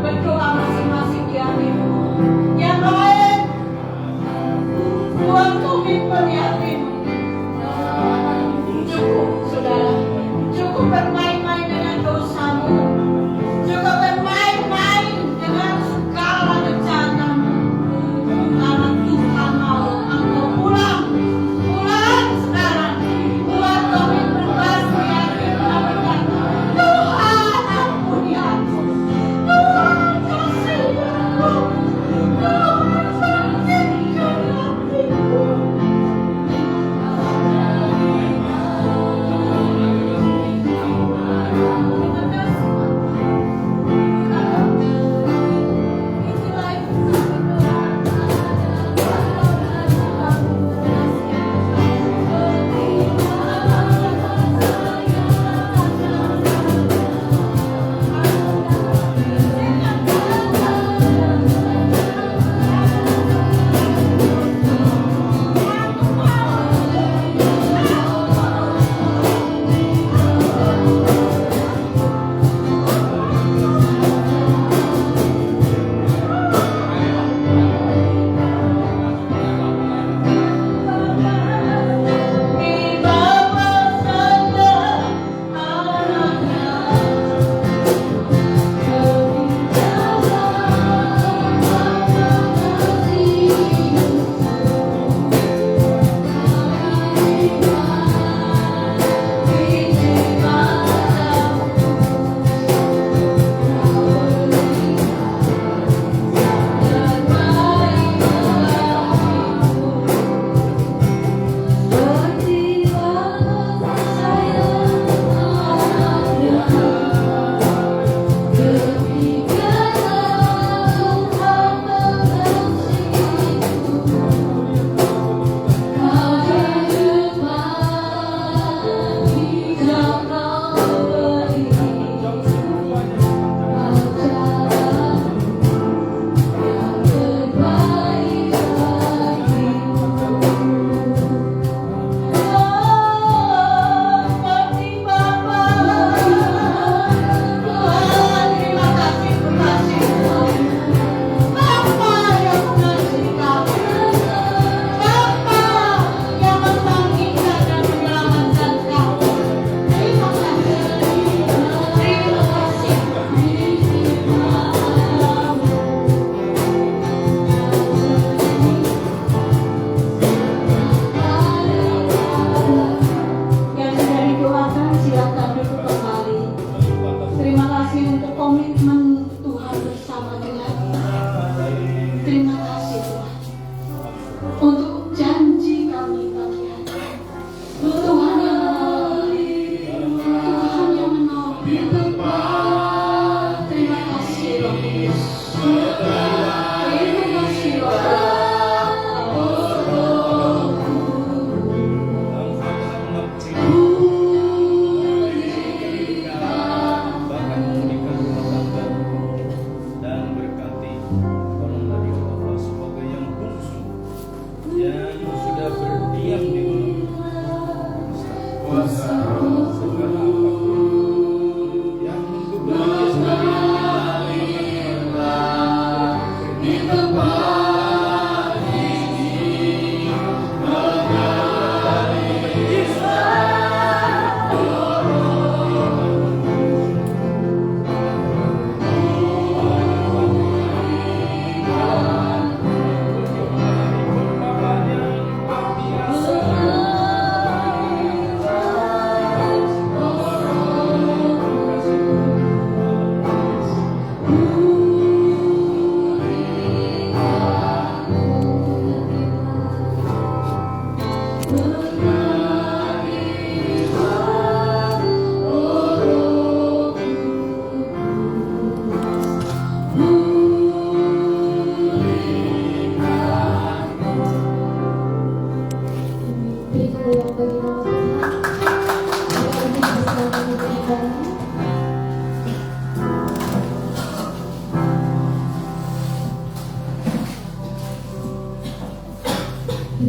berdoa masing-masing di hatimu. Yang lain buat komitmen di hatimu. Cukup saudara, cukup bermain-main dengan dosamu, cukup bermain-main dengan segala rencanamu. Karena Tuhan mau engkau pulang sekarang. Buat komitmen baru yang kita berkata, Tuhan ampuni aku, Tuhan kasihi aku, Tuhan bersihkan hatiku.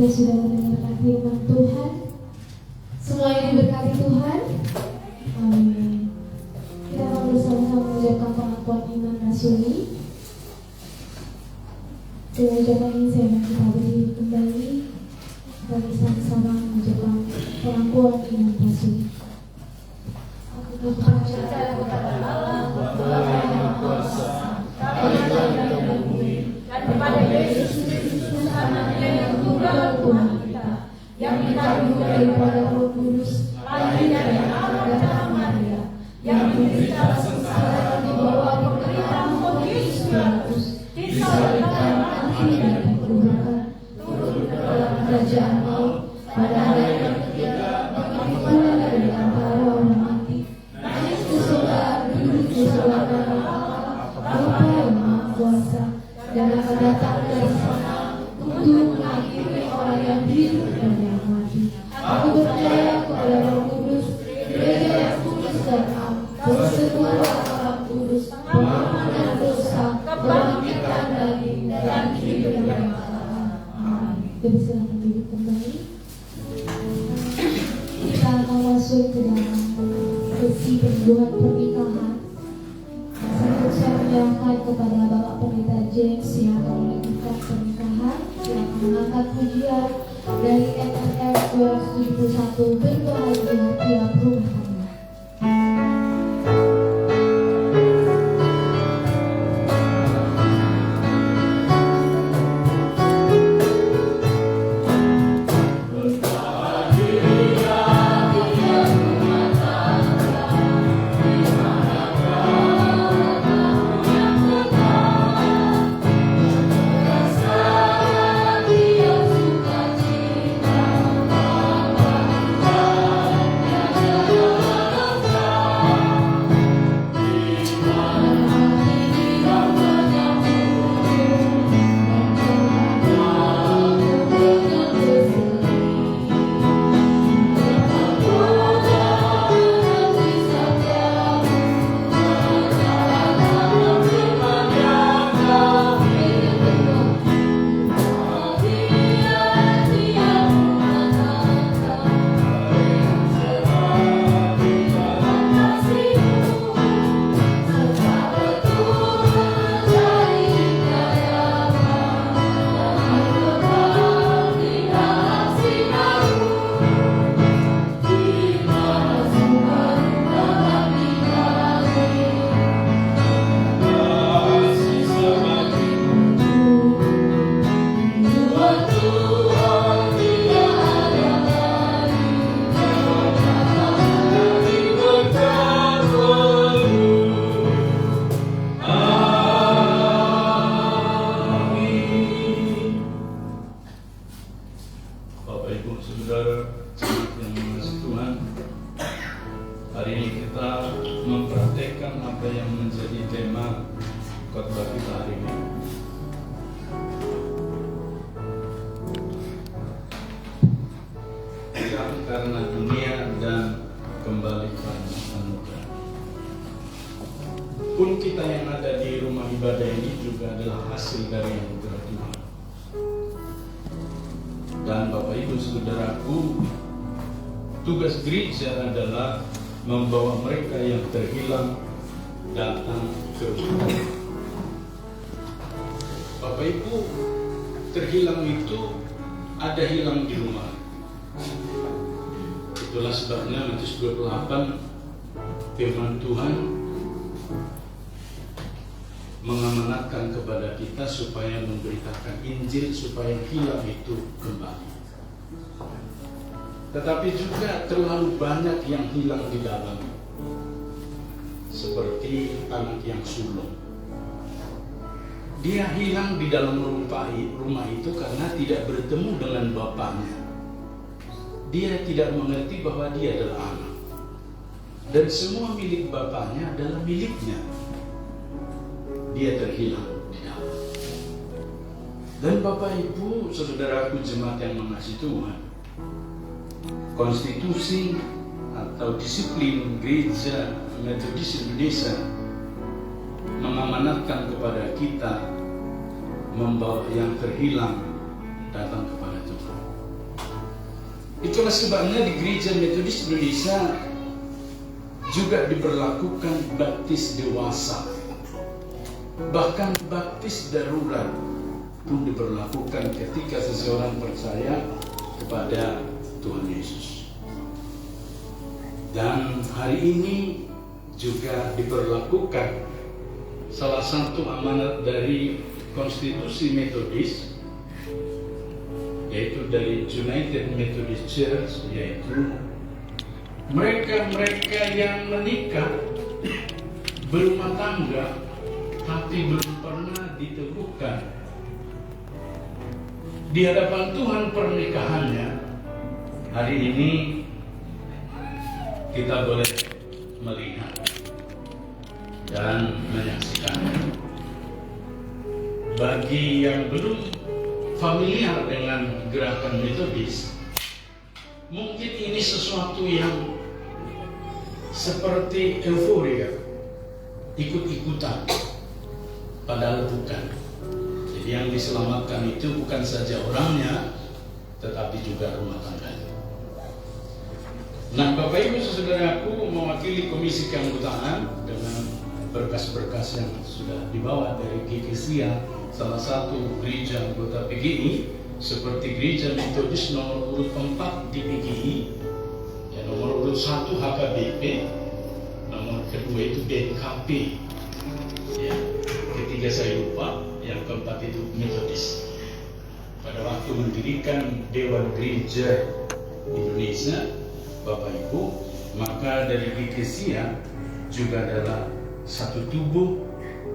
Bila sudah mendengarkan firman Tuhan, semuanya diberkati Tuhan. Amin. Kita akan bersama-sama mengucapkan pengakuan iman rasuli. Dengan ucapan ini saya akan kita berdiri kembali dan bersama-sama mengucapkan pengakuan iman rasuli. Aku percaya kepada Allah, Bapa yang kuasa, Bapa yang bumi, dan kepada Yesus Kristus anaknya yang tunggal Tuhan kita, yang dikandung daripada Roh Kudus, lahir dari Abraham Maria, yang menderita sengsara di bawah pemerintahan Pontius Pilatus, disalibkan, mati dan dikuburkan, turun ke dalam kerajaan maut, pada hari yang ketiga bangkit pula dari antara orang mati, naik ke surga, duduk di sebelah kanan Allah, Bapa yang Maha Kuasa, dan akan datang dari sana untuk mengakhiri orang yang hidup dan yang mati. Aku percaya kepada Roh Kudus, Gereja yang kudus dan am, persekutuan orang kudus, pengampunan dosa, kebangkitan daging, dan hidup yang kekal. Amin. Kita silakan duduk kembali. Kita akan masuk ke dalam sesi pembuat pernikahan. Saya menyerahkan kepada Bapak Pendeta James yang akan melanjutkan pernikahan, yang akan mengangkat pujian dari NNR 271 berbahagia tiap rumah tangga. Karena dunia dan kembali karena anugerah. Pun kita yang ada di rumah ibadah ini juga adalah hasil dari anugerah Tuhan. Dan Bapak Ibu Saudaraku, tugas gereja adalah membawa mereka yang terhilang datang ke rumah. Bapak Ibu, terhilang itu ada hilang di rumah. Itulah sebabnya Matius 28 firman Tuhan mengamanatkan kepada kita supaya memberitakan Injil supaya hilang itu kembali. Tetapi juga terlalu banyak yang hilang di dalam, seperti anak yang sulung. Dia hilang di dalam rumah itu karena tidak bertemu dengan bapaknya. Dia tidak mengerti bahwa dia adalah anak, dan semua milik bapaknya adalah miliknya. Dia terhilang di dalam. Dan Bapak Ibu Saudaraku jemaat yang mengasihi Tuhan, konstitusi atau disiplin gereja Metodis Indonesia mengamanatkan kepada kita membawa yang terhilang datang kepada Tuhan. Itulah sebabnya di Gereja Metodis Indonesia juga diberlakukan baptis dewasa. Bahkan baptis darurat pun diberlakukan ketika seseorang percaya kepada Tuhan Yesus. Dan hari ini juga diberlakukan salah satu amanat dari konstitusi Metodis, yaitu dari United Methodist Church, yaitu mereka-mereka yang menikah, berumah tangga, tapi belum pernah diteguhkan di hadapan Tuhan pernikahannya, hari ini kita boleh melihat dan menyaksikan. Bagi yang belum familiar dengan gerakan Metodis, mungkin ini sesuatu yang seperti euforia, ikut-ikutan, padahal bukan. Jadi yang diselamatkan itu bukan saja orangnya, tetapi juga rumah tangganya. Nah, Bapak Ibu Saudaraku, mewakili Komisi Keanggotaan dengan berkas-berkas yang sudah dibawa dari GKSIA, salah satu gereja anggota PGI, seperti Gereja Metodis nomor urut 4 di PGI, ya, nomor urut 1 HKBP, nomor kedua itu BKP, ya, ketiga saya lupa, yang keempat itu Metodis. Pada waktu mendirikan Dewan Gereja Indonesia, Bapak Ibu, maka dari GKSIA juga adalah satu tubuh,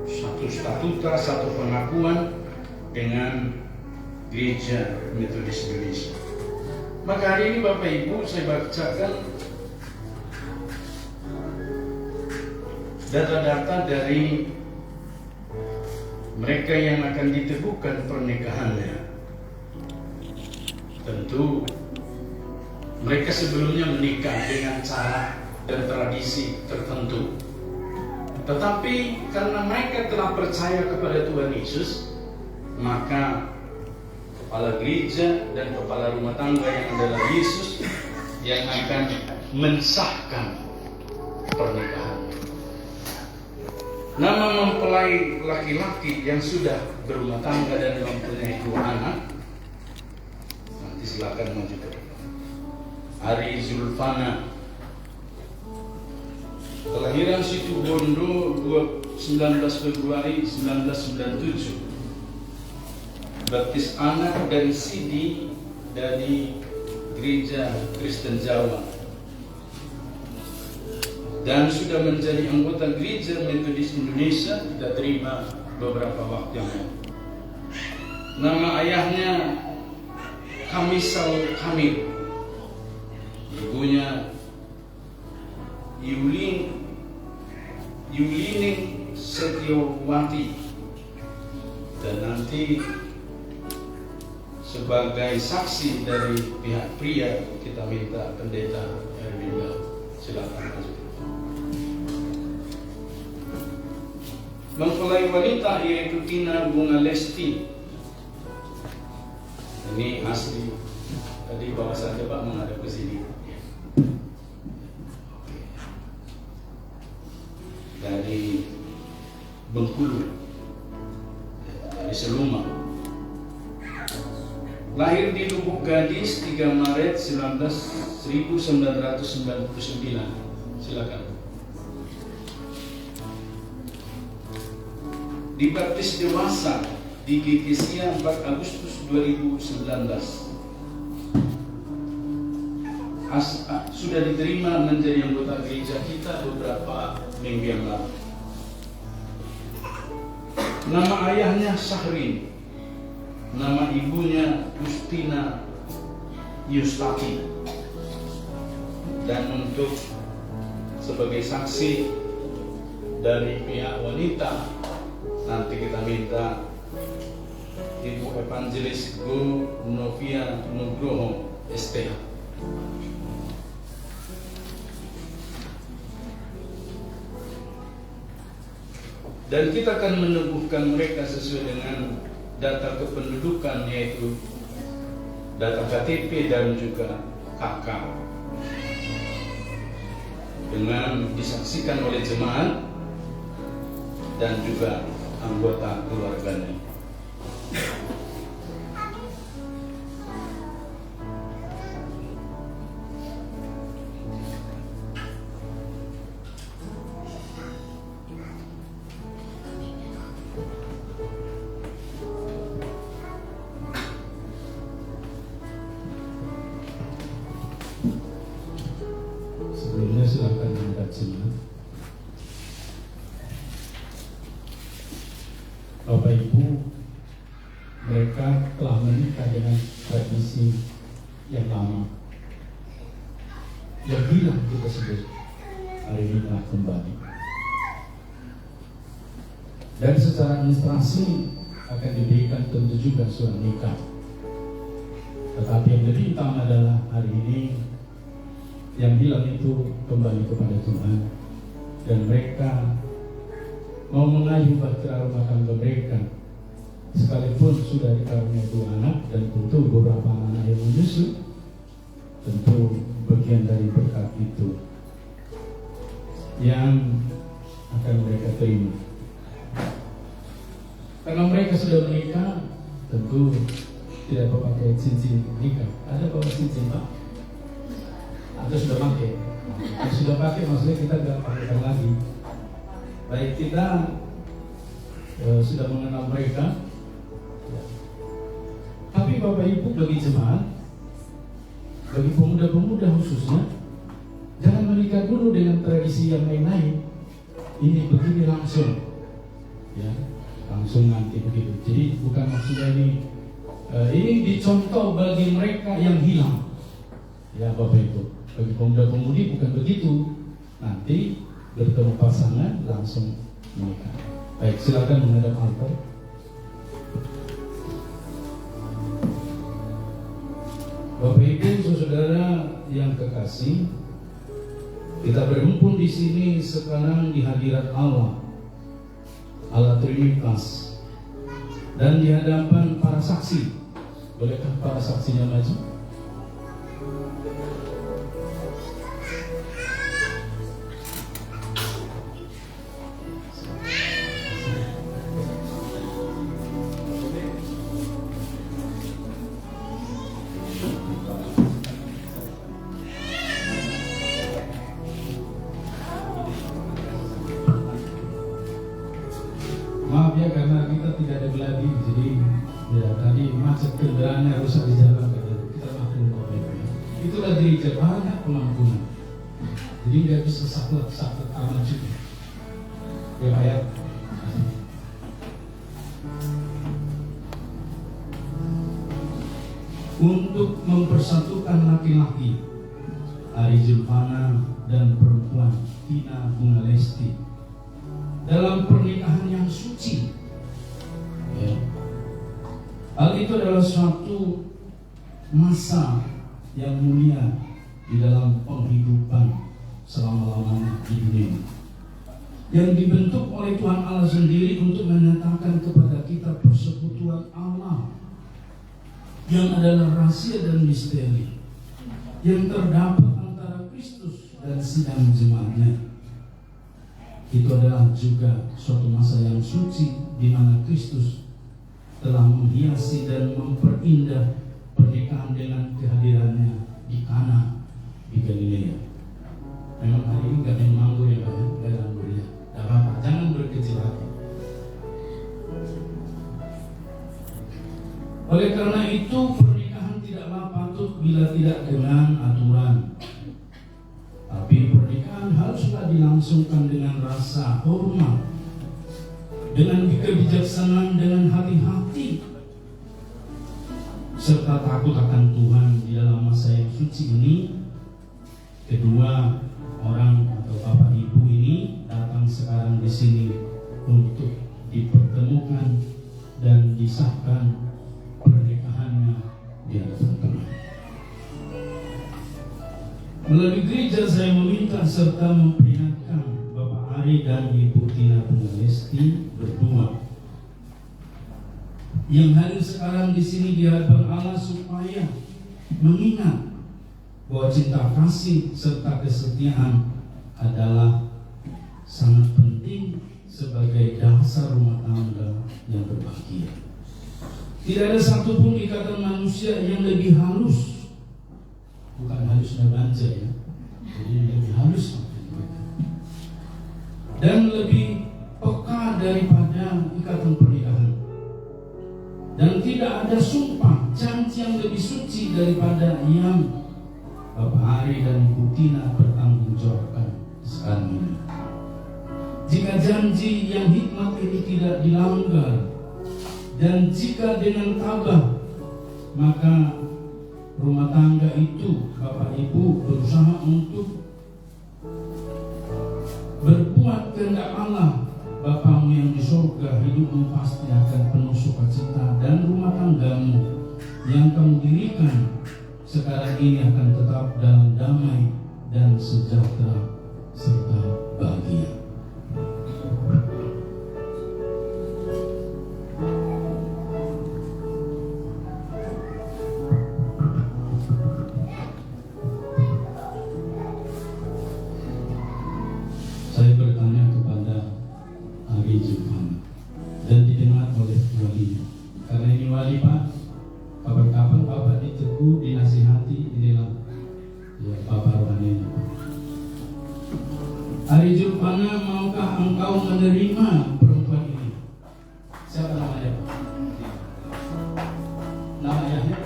satu statuta, satu pengakuan dengan Gereja Metodis Indonesia. Maka hari ini Bapak Ibu saya bacakan data-data dari mereka yang akan diteguhkan pernikahannya. Tentu mereka sebelumnya menikah dengan cara dan tradisi tertentu. Tetapi karena mereka telah percaya kepada Tuhan Yesus, maka kepala gereja dan kepala rumah tangga yang adalah Yesus yang akan mensahkan pernikahan. Nama mempelai laki-laki yang sudah berumah tangga dan mempunyai 2 anak, nanti silakan maju ke depan. Ari Zulfana, kelahiran Situbondo 19 Februari 1997, baptis anak dari Sidi dari Gereja Kristen Jawa, dan sudah menjadi anggota Gereja Metodis Indonesia. Kita terima beberapa waktu yang lalu. Nama ayahnya Kamisal Kamil, ibunya Yulining Setiawati, dan nanti sebagai saksi dari pihak pria kita minta Pendeta Erwinda. Silakan maju. Mempelai wanita yaitu Tina Bunga Lesti. Ini asli. Tadi bawa saja Pak menghadap ke sini. Dari Bengkulu, dari Seluma. Lahir di Lubuk Gadis 3 Maret 1999. Silakan. Dibaptis dewasa di GKSIA 4 Agustus 2019. Sudah diterima menjadi anggota gereja kita beberapa minggu yang lalu. Nama ayahnya Syahrin, nama ibunya Justina Yustati. Dan untuk sebagai saksi dari pihak wanita, nanti kita minta Ibu Evangelis Guru Novia Nugroho STH. Dan kita akan meneguhkan mereka sesuai dengan data kependudukan, yaitu data KTP dan juga kakak, dengan disaksikan oleh jemaat dan juga anggota keluarganya. Sebelumnya silakan angkat jemaat. Bapak Ibu, mereka telah menikah dengan tradisi yang lama, yang hilang kita sebut hari ini telah kembali. Dan secara administrasi akan diberikan tentu juga surat nikah. Tetapi yang lebih utama adalah hari ini yang hilang itu kembali kepada Tuhan, dan mereka mau mengayuh bahtera rumah tangga mereka, sekalipun sudah dikaruniai 2 anak dan tentu beberapa anak yang menyusul, tentu bagian dari berkat itu yang akan mereka terima. Karena mereka sudah menikah, tentu tidak pakai cincin nikah. Ada bawa cincin, Pak? Atau sudah pakai? Kalau sudah pakai maksudnya kita tidak pakaikan lagi. Baik, kita sudah mengenal mereka. Tapi Bapak Ibu, bagi jemaat, bagi pemuda-pemuda khususnya, jangan menikah dulu dengan tradisi yang lain-lain. Ini begini langsung, ya, langsung nanti begitu. Jadi bukan maksudnya ini dicontoh bagi mereka yang hilang, ya Bapak Ibu. Bagi pemuda-pemudi bukan begitu. Nanti bertemu pasangan langsung menikah. Baik, silakan menghadap altar. Bapak Ibu, saudara yang kekasih, kita berhimpun di sini sekarang di hadirat Allah, Allah Trinitas, dan di hadapan para saksi. Bolehkah para saksinya maju? Maaf ya, karena kita tidak ada geladi, jadi ya tadi macet kendaraannya rusak di jalan, kita maklum Bapak Ibu. Itulah gereja, banyak pengampunan, jadi nggak bisa saklek aman juga. Ya Pak ya. Untuk mempersatukan laki-laki Ari Julfana dan perempuan Tina Bunga Lesti dalam pernikahan yang suci, ya. Hal itu adalah suatu masa yang mulia di dalam penghidupan selama-lamanya di dunia, yang dibentuk oleh Tuhan Allah sendiri untuk menyatakan kepada kita persekutuan Allah yang adalah rahasia dan misteri yang terdapat antara Kristus dan sidang jemaatnya. Itu adalah juga suatu masa yang suci di mana Kristus telah menghiasi dan memperindah pernikahan dengan kehadirannya di Kana di Galilea. Memang hari ini gak ada yang nganggur ya Pak ya, gak ada nganggur ya. Gak apa-apa, jangan berkecil hati. Oleh karena itu pernikahan tidaklah patut bila tidak dengan aturan. Tapi pernikahan haruslah dilangsungkan dengan rasa hormat, dengan kebijaksanaan, dengan hati-hati, serta takut akan Tuhan di dalam masa yang suci ini. Kedua orang atau Bapak Ibu ini datang sekarang di sini untuk dipertemukan dan disahkan pernikahannya di hadapan Tuhan. Melalui gereja saya meminta serta memperingatkan Bapak Ari dan Ibu Tina Bunga Lesti berdua yang hadir sekarang di sini di hadapan Allah supaya mengingat bahwa cinta kasih serta kesetiaan adalah sangat penting sebagai dasar rumah tangga yang berbahagia. Tidak ada satupun ikatan manusia yang lebih halus, bukan halusnya banja ya, jadi lebih halus dan lebih peka daripada ikatan pernikahan. Dan tidak ada sumpah janji yang lebih suci daripada yang Bapak Ari dan Ibu Tina bertanggung jawabkan sekarang ini. Jika janji yang hikmat ini tidak dilanggar, dan jika dengan tabah, maka rumah tangga itu Bapak Ibu berusaha untuk berbuat kehendak Allah Bapamu yang di surga, hidupmu pasti akan penuh sukacita, dan rumah tanggamu yang kamu dirikan sekarang ini akan tetap dalam damai dan sejahtera serta bahagia. Saya bertanya kepada Ari Zulfana dan didengar oleh wali. Karena ini wali Pak, kapan-kapan Bapak ditegur, dinasihati, inilah ya, Bapak rohani. Ari Zulfana, maukah engkau menerima perempuan ini? Siapa namanya Pak? Nama ayahnya?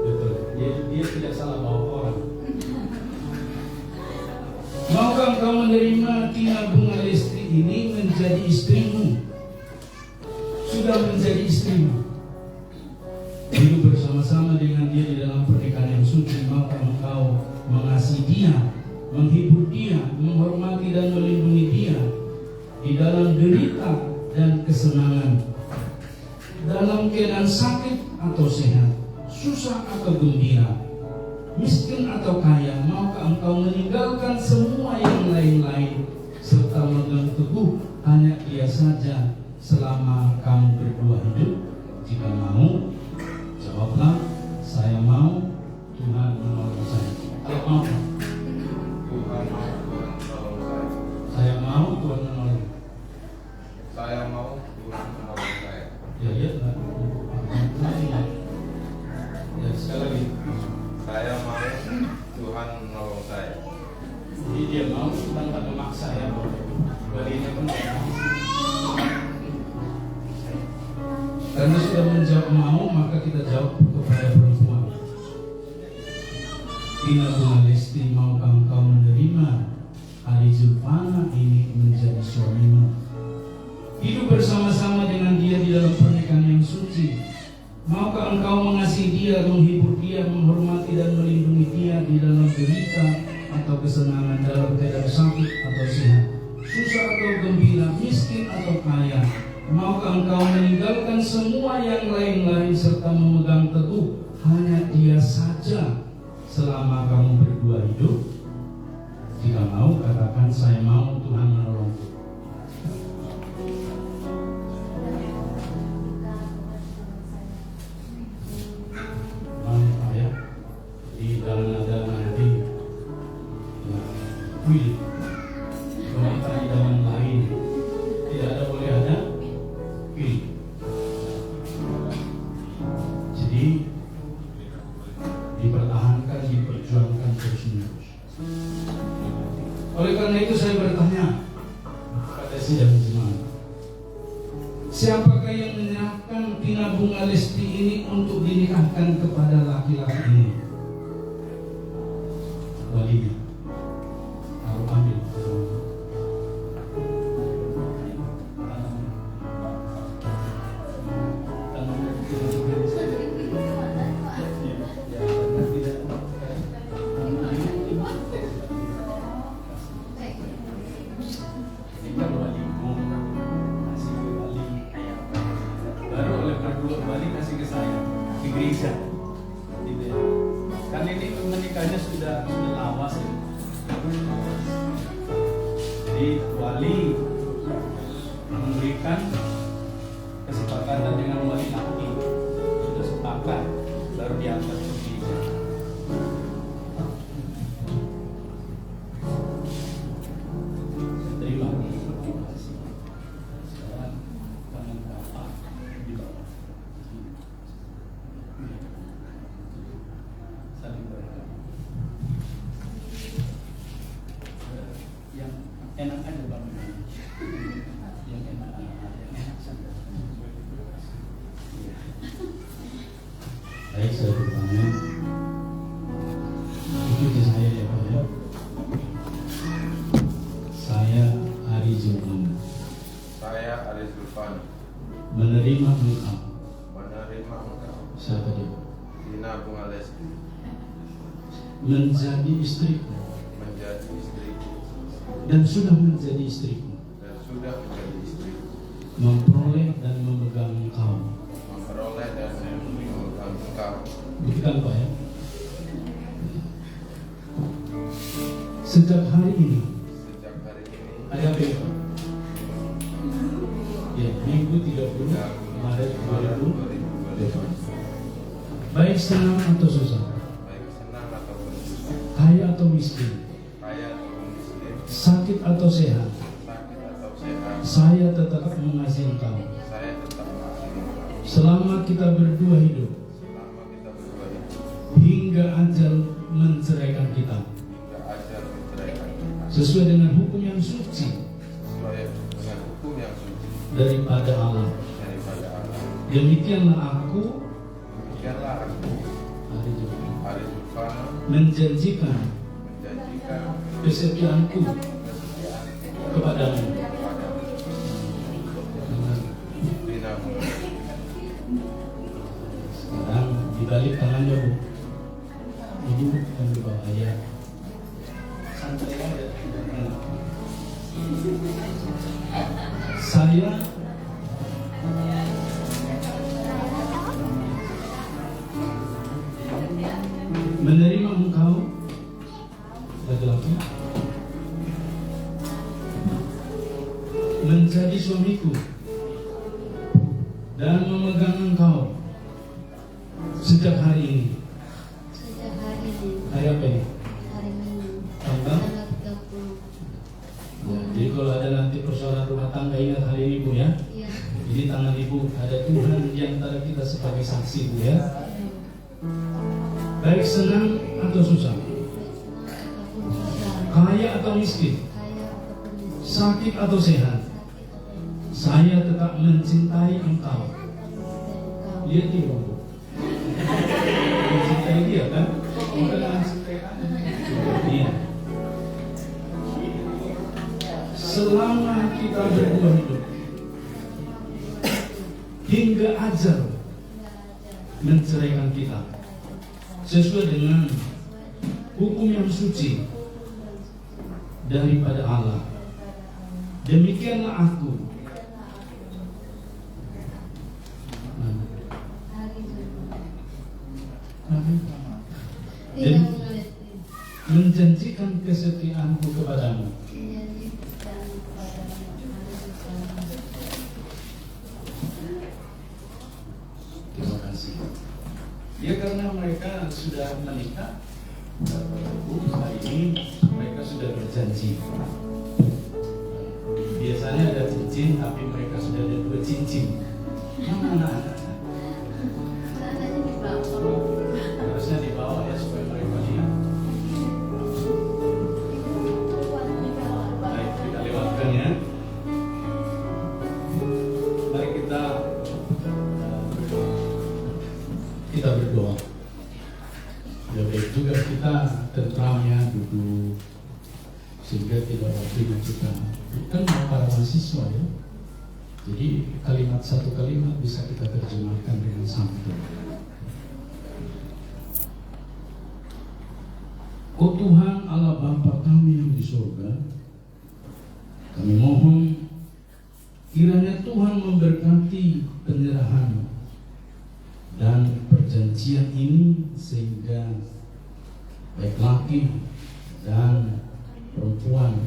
Betul, dia tidak salah bawa orang. Maukah engkau menerima Tina Bunga Lesti ini menjadi istrimu? Sudah menjadi istrimu, hidup bersama-sama dengan dia di dalam pernikahan yang suci. Maukah engkau mengasihi dia, menghibur dia, menghormati dan melindungi dia di dalam derita dan kesenangan, dalam keadaan sakit atau sehat, susah atau gembira, miskin atau kaya? Maukah engkau meninggalkan semua yang lain-lain serta memegang teguh hanya dia saja selama kamu berdua hidup? Jika mau, jawablah, saya mau, Tuhan menolong saya. Kalau mau, Tuhan tolong saya. saya mau, Tuhan menolong. Saya mau, Tuhan menolong saya. Ya, ya, sekali lagi. Saya mau, Tuhan menolong saya. Jadi dia mau tanpa memaksa ya, balinya pun karena sudah menjawab mau, maka kita jawab kepada perempuan. Tina Bunga Lesti, maukah engkau menerima Ari Zulfana ini menjadi suamimu? Hidup bersama-sama dengan dia di dalam pernikahan yang suci. Maukah engkau mengasihi dia, menghibur dia, menghormati dan melindungi dia di dalam derita atau kesenangan, dalam keadaan sakit atau sehat, susah atau gembira, miskin atau kaya? Maukah engkau meninggalkan semua yang lain-lain serta memegang teguh hanya dia saja selama kamu berdua hidup? Jika mau, katakan saya mau, Tuhan menolongku. Mau ya? Di dalam ada nanti will, wanita idaman lain tidak ada, boleh ada will. Jadi dipertahankan, diperjuangkan terus-menerus. Oleh karena itu saya bertanya pada sidang jemaat, siapakah yang menyerahkan Tina Bunga Lesti ini untuk dinikahkan kepada laki-laki ini? Walinya harus ambil. Kan ini menikahnya sudah lawas ya. Jadi wali memberikan kesepakatan dengan wali laki, sudah sepakat, baru diangkat Julfana menerima engkau. menerima engkau, Siapa dia? Tina Bunga Lesti, Menjadi istriku menjadi istriku dan sudah menjadi istriku, dan sudah menjadi istriku, memperoleh dan memegang engkau. memperoleh dan memegang engkau. Buktikan Pak ya. Sejak hari ini Sejak hari ini ada apa ya, Pak? Ya, Minggu 30 Maret 2020. Baik senang atau susah, baik senang ataupun susah, kaya atau miskin, kaya ataupun miskin, sakit atau sehat, sakit atau sehat, saya tetap mengasihi engkau. saya tetap mengasihi engkau. Selama kita berdua hidup, Selama kita berdua hidup, hingga ajal menceraikan kita, hingga ajal menceraikan kita, sesuai dengan hukum yang suci sesuai dengan hukum yang suci daripada Allah. daripada Allah. Demikianlah aku, Demikianlah aku, Ari Julfana, Ari Julfana, menjanjikan menjanjikan kesetiaanku kesetiaanku kepadamu. kepadamu. Tina Bunga Lesti. Sekarang dibalik tangannya Bu, ibu yang di bawah ayah. Santai aja. Saya menerima engkau laki-laki menjadi suamiku dan memegang engkau sejak hari ini. Sejak hari ini, Hari apa ini? hari Minggu, Tanggal? tanggal 30. Ya, jadi kalau ada nanti persoalan rumah tangga, ingat hari ini Bu ya. Iya. Ini tangan Ibu, ada Tuhan di antara kita sebagai saksi Bu ya. Baik senang atau susah, Ataupun susah, kaya atau miskin, kaya ataupun miskin, sakit atau sehat, saya tetap mencintai engkau. Lihat dia Bu, mencintai dia kan? Bukan mencintai kamu. Iya. Selama kita berdua hidup, hingga ajal menceraikan kita, sesuai dengan hukum yang suci daripada Allah. Demikianlah aku. hari Jumat. Dan Tidak boleh menjanjikan kesetiaanku kepadamu. menyanyikan kepadamu hari Jumat. Terima kasih. Ya karena mereka sudah menikah, hari ini mereka sudah berjanji. Biasanya ada cincin, tapi mereka sudah ada 2 cincin. Mana anak-anak? Anaknya dibawa. Harusnya dibawa ya supaya mereka lihat. Baik, kita lewatkan ya. Mari kita berdoa. Ya baik juga kita tentram ya, duduk sehingga tidak waktunya kita kan para mahasiswa ya. Jadi kalimat satu kalimat bisa kita terjemahkan dengan santun. Oh Tuhan Allah Bapa kami yang di surga, kami mohon kiranya Tuhan memberkati penyerahan dan perjanjian ini sehingga baik laki dan perempuan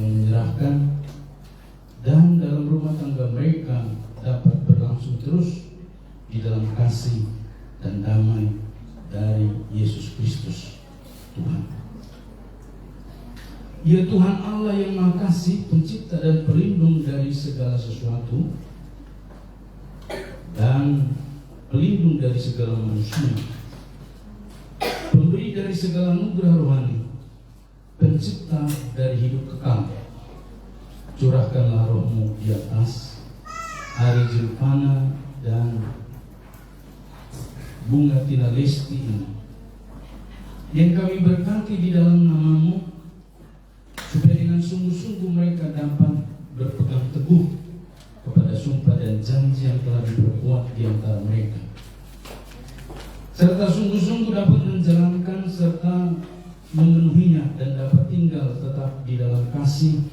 yang menyerahkan dan dalam rumah tangga mereka dapat berlangsung terus di dalam kasih dan damai dari Yesus Kristus Tuhan. Ya Tuhan Allah yang Maha Kasih, pencipta dan pelindung dari segala sesuatu dan pelindung dari segala manusia, pemberi dari segala anugerah rohani, pencipta dari hidup kekal, curahkanlah rohmu di atas Ari Julfana dan Bunga Tina Lesti ini, yang kami berkati di dalam namamu, supaya dengan sungguh-sungguh mereka dapat berpegang teguh kepada sumpah yang telah diperbuat di antara mereka, serta sungguh-sungguh dapat menjalankan serta memenuhinya dan dapat tinggal tetap di dalam kasih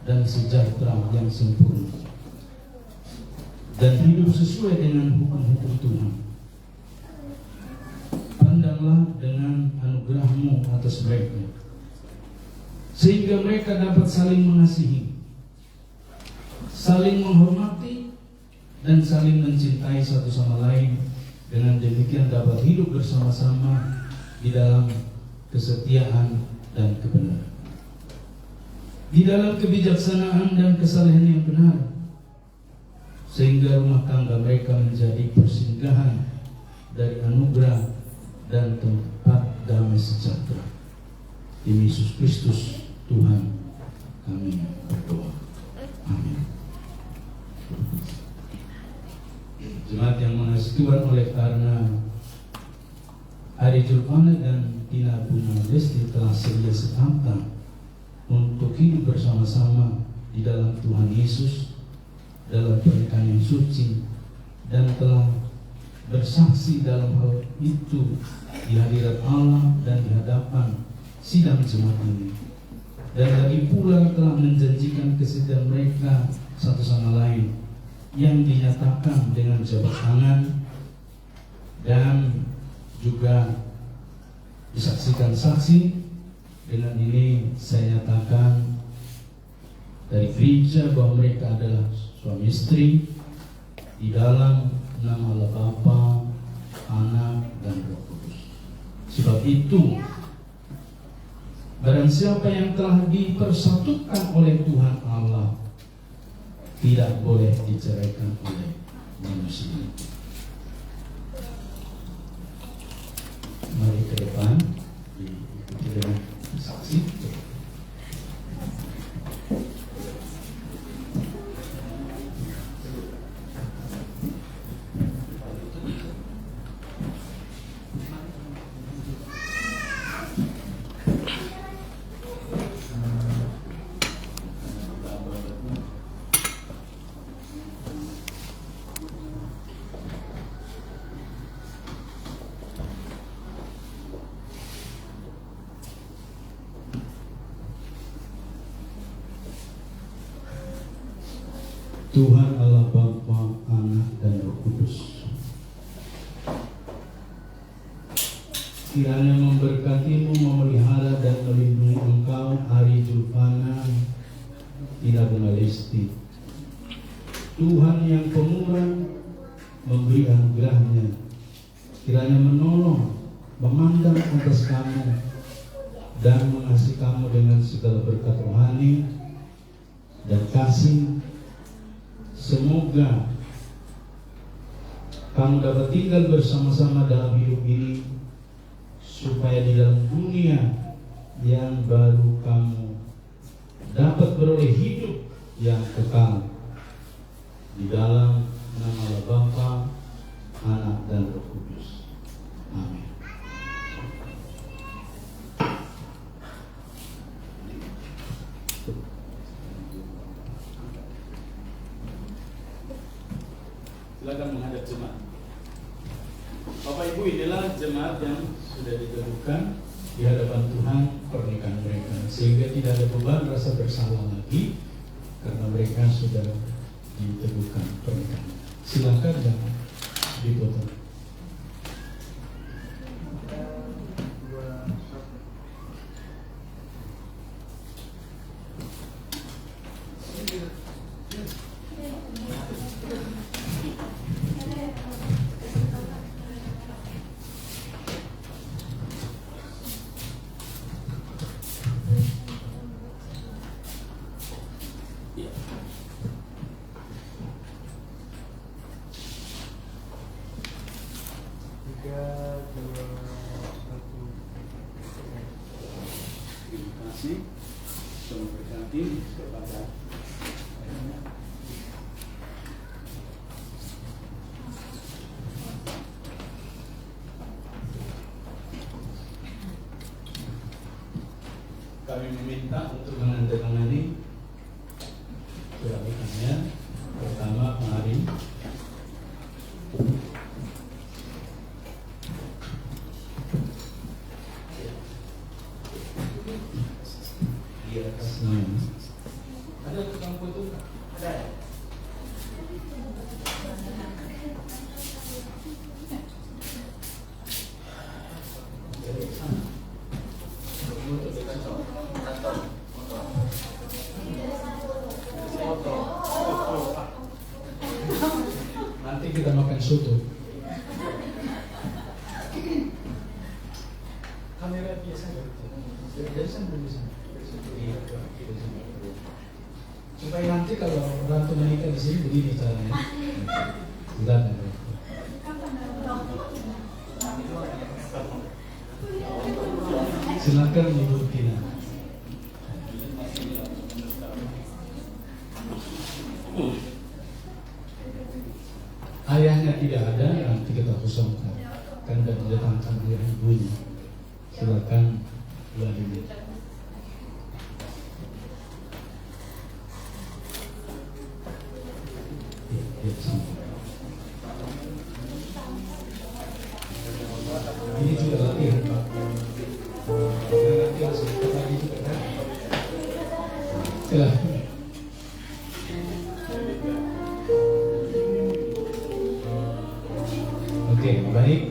dan sejahtera yang sempurna dan hidup sesuai dengan hukum-hukum Tuhan. Pandanglah dengan anugerah-Mu atas mereka, sehingga mereka dapat saling mengasihi, saling menghormati, dan saling mencintai satu sama lain. Dengan demikian dapat hidup bersama-sama di dalam kesetiaan dan kebenaran, di dalam kebijaksanaan dan kesalehan yang benar, sehingga rumah tangga mereka menjadi persinggahan dari anugerah dan tempat damai sejahtera. Demi Yesus Kristus Tuhan kami berdoa. Amin. Jemaat yang mengasihi Tuhan, oleh karena Ari Julfana dan Tina Bunga Lesti telah sedia setantang untuk hidup bersama-sama di dalam Tuhan Yesus dalam pernikahan yang suci, dan telah bersaksi dalam hal itu di hadirat Allah dan di hadapan sidang jemaat ini, dan lagi pula telah menjanjikan kesetiaan mereka satu sama lain yang dinyatakan dengan jabat tangan dan juga disaksikan saksi. Dengan ini saya nyatakan dari gereja bahwa mereka adalah suami istri di dalam nama Allah Bapa, Anak, dan Roh Kudus. Sebab itu, barang siapa yang telah dipersatukan oleh Tuhan Allah tidak boleh diceraikan oleh manusia. Mari ke depan, diikuti dengan saksi. Tuhan Allah Bapa, Anak, dan Roh Kudus kiranya memberkatimu, memelihara, dan melindungi engkau, Ari Julfana Tina Bunga Lesti. Tuhan yang pemurah memberi anugerahnya, kiranya menolong, memandang atas kamu, dan mengasihi kamu dengan segala berkat rohani dan kasih. Semoga kamu dapat tinggal bersama-sama dalam hidup ini, supaya di dalam dunia yang baru kamu dapat beroleh hidup yang kekal di dalam nama Allah Bapa, Anak, dan Roh Kudus. Amin. Silakan menghadap jemaat. Bapak Ibu, inilah jemaat yang sudah diteguhkan di hadapan Tuhan pernikahan mereka, sehingga tidak ada beban rasa bersalah lagi karena mereka sudah diteguhkan pernikahan. Silakan dan dipoto. Terima kasih. Terima kasih kepada kami meminta untuk menandatangani surat nikahnya. Pertama, Pak Ari di atas. Ada tukang foto? Ada. Nanti kita makan soto. Kamera biasa dari sana. Supaya nanti kalau orang tua menikah di sini begini caranya. Sudah. Silakan Ibu Tina. Ayahnya tidak ada, nanti kita kosongkan. Kan sudah didatangkan ayah ibunya. Silakan Vladimir. Ini juga latihan Pak. Nanti langsung lagi juga kan? Silahkan. Oke, baik.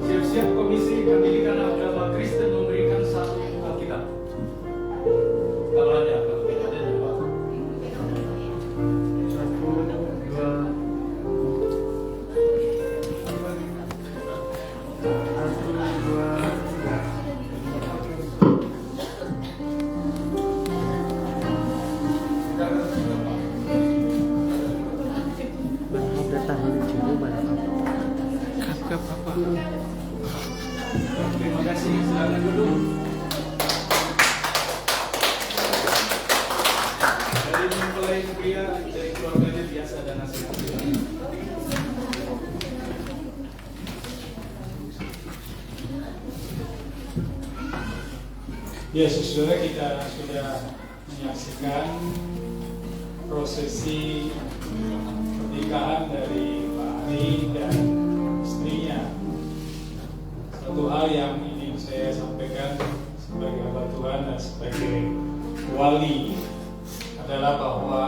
Siap-siap Komisi Pendidikan Agama Kristen memberikan satu Alkitab. Kalau ada, kalau tidak ada jawab. 1, 2, 3. Terima kasih, silakan duduk. Dari mempelai pria dari keluarganya biasa dan nasihat. Ya, saudara, kita sudah menyaksikan prosesi pernikahan dari Pak Ari dan istrinya. Satu hal yang ingin saya sampaikan sebagai hamba Tuhan dan sebagai wali adalah bahwa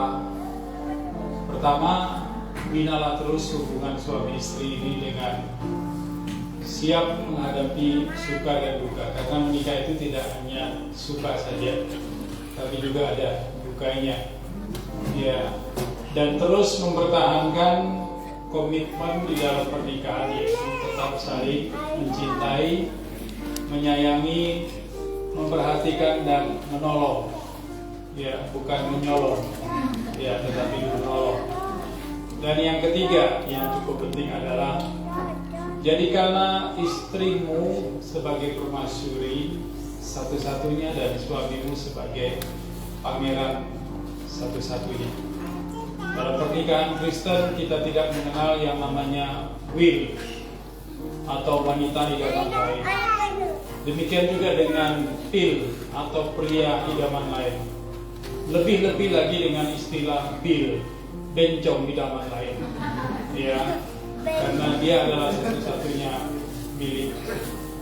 pertama, binalah terus hubungan suami istri ini dengan siap menghadapi suka dan duka, karena menikah itu tidak hanya suka saja, tapi juga ada dukanya. Ya, dan terus mempertahankan komitmen di dalam pernikahan, yaitu tetap saling mencintai, menyayangi, memperhatikan dan menolong. Ya, bukan menyolong, ya, tetapi menolong. Dan yang ketiga yang cukup penting adalah jadikanlah istrimu sebagai permaisuri satu-satunya dan suamimu sebagai pangeran satu-satunya. Dalam pernikahan Kristen kita tidak mengenal yang namanya will atau wanita idaman lain. Demikian juga dengan pil atau pria idaman lain. Lebih-lebih lagi dengan istilah bil, bencong idaman lain. Ya, karena dia adalah satu-satunya milik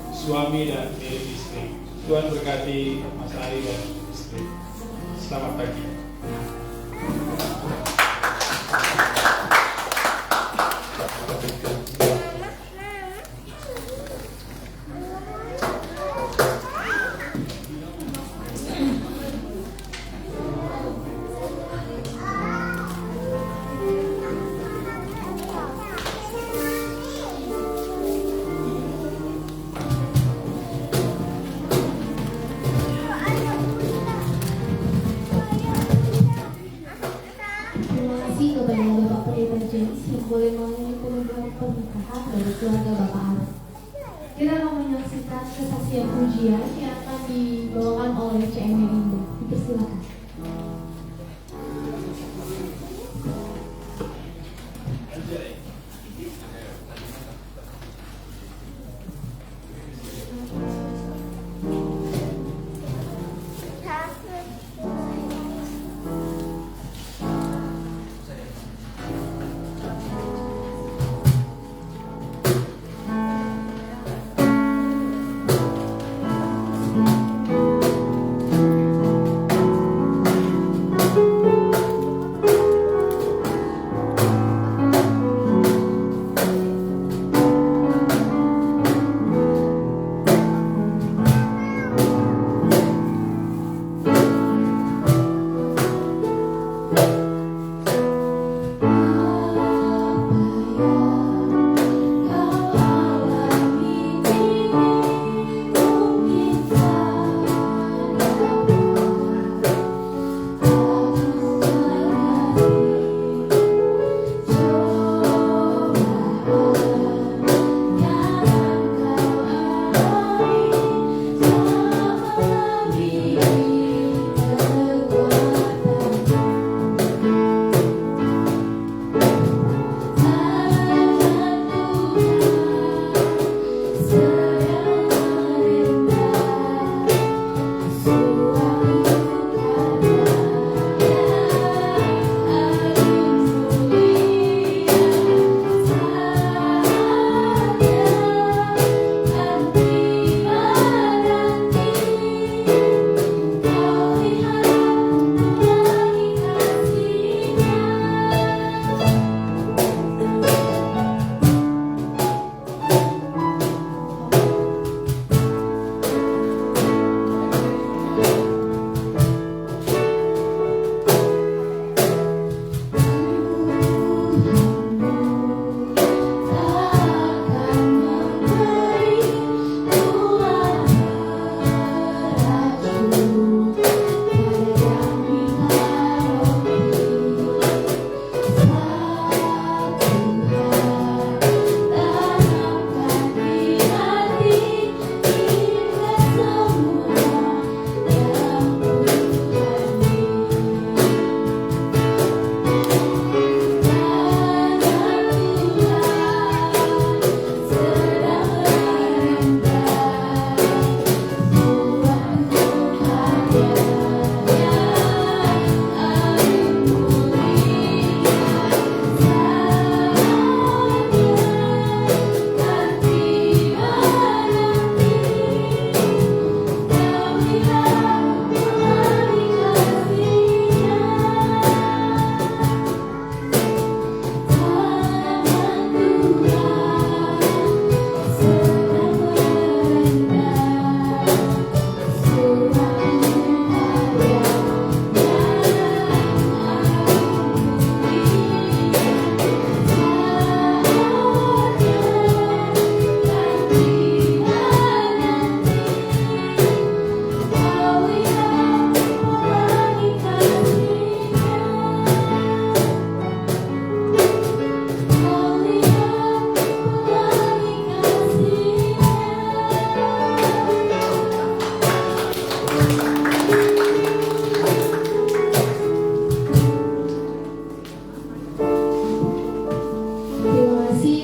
suami dan milik istri. Tuhan berkati Mas Ari dan istri. Selamat pagi. pujian yang akan dibawakan oleh CM Merinda. Dipersilakan.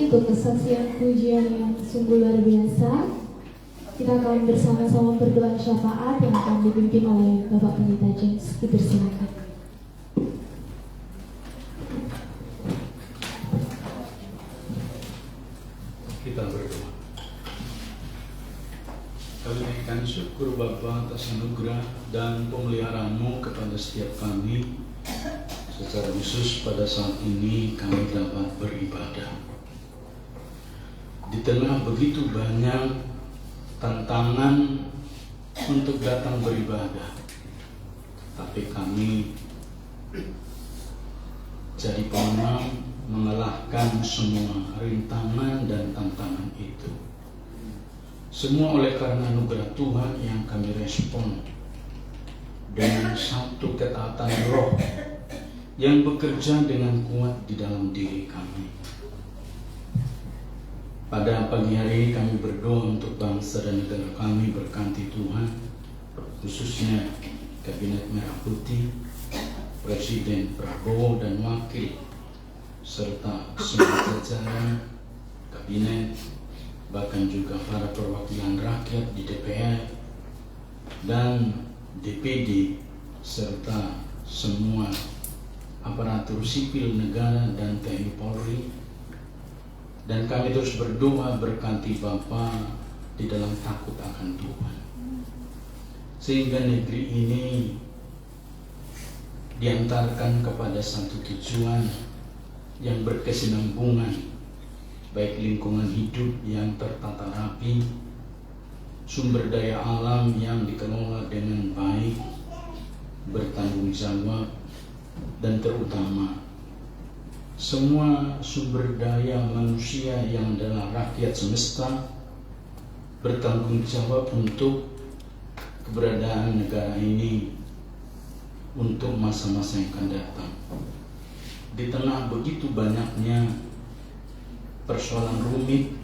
untuk kesaksian pujian yang sungguh luar biasa. Kita akan bersama-sama berdoa syafaat yang akan dipimpin oleh Bapak Pendeta James. Dipersilakan. Kita berdoa. Kami naikkan syukur Bapa atas anugerah dan pemeliharaanmu kepada setiap kami. Secara khusus pada saat ini kami dapat beribadah. Di tengah begitu banyak tantangan untuk datang beribadah, tapi kami jadi pemenang mengalahkan semua rintangan dan tantangan itu. Semua oleh karena anugerah Tuhan yang kami respon dengan satu ketaatan roh yang bekerja dengan kuat di dalam diri kami. Pada pagi hari ini kami berdoa untuk bangsa dan negara kami, berkati Tuhan, khususnya Kabinet Merah Putih, Presiden Prabowo dan Wakil, serta semua jajaran Kabinet, bahkan juga para perwakilan rakyat di DPR dan DPD, serta semua aparatur sipil negara dan TNI Polri. Dan kami terus berdoa berkati Bapa di dalam takut akan Tuhan, sehingga negeri ini diantarkan kepada satu tujuan yang berkesinambungan, baik lingkungan hidup yang tertata rapi, sumber daya alam yang dikelola dengan baik, bertanggung jawab, dan terutama semua sumber daya manusia yang adalah rakyat semesta bertanggung jawab untuk keberadaan negara ini untuk masa-masa yang akan datang. Di tengah begitu banyaknya persoalan rumit,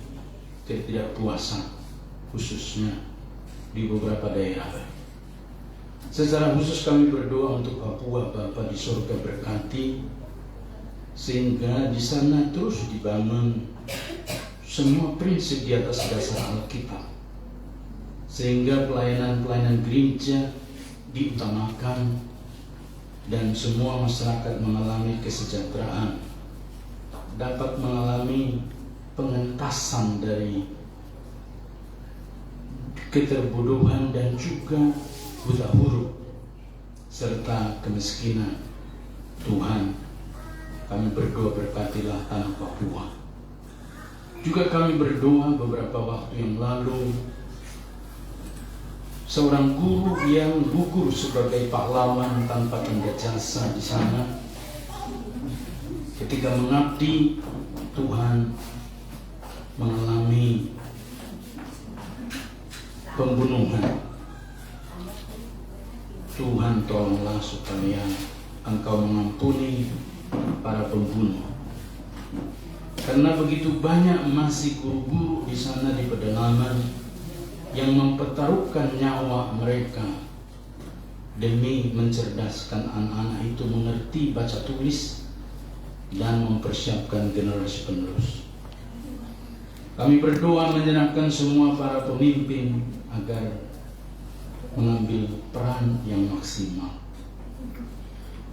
ketidakpuasan, khususnya di beberapa daerah. Secara khusus kami berdoa untuk Papua, Bapa di surga berkati, sehingga di sana terus dibangun semua prinsip di atas dasar Alkitab, sehingga pelayanan-pelayanan gereja diutamakan dan semua masyarakat mengalami kesejahteraan, dapat mengalami pengentasan dari keterbodohan dan juga buta huruf serta kemiskinan. Tuhan, kami berdoa berkatilah tanah Papua. Juga kami berdoa beberapa waktu yang lalu, seorang guru yang gugur sebagai pahlawan tanpa tanda jasa di sana, ketika mengabdi Tuhan mengalami pembunuhan. Tuhan tolonglah supaya Engkau mengampuni para pembunuh, karena begitu banyak masih guru-guru di sana di pedalaman yang mempertaruhkan nyawa mereka demi mencerdaskan anak-anak itu mengerti baca tulis dan mempersiapkan generasi penerus. Kami berdoa menyerahkan semua para pemimpin agar mengambil peran yang maksimal.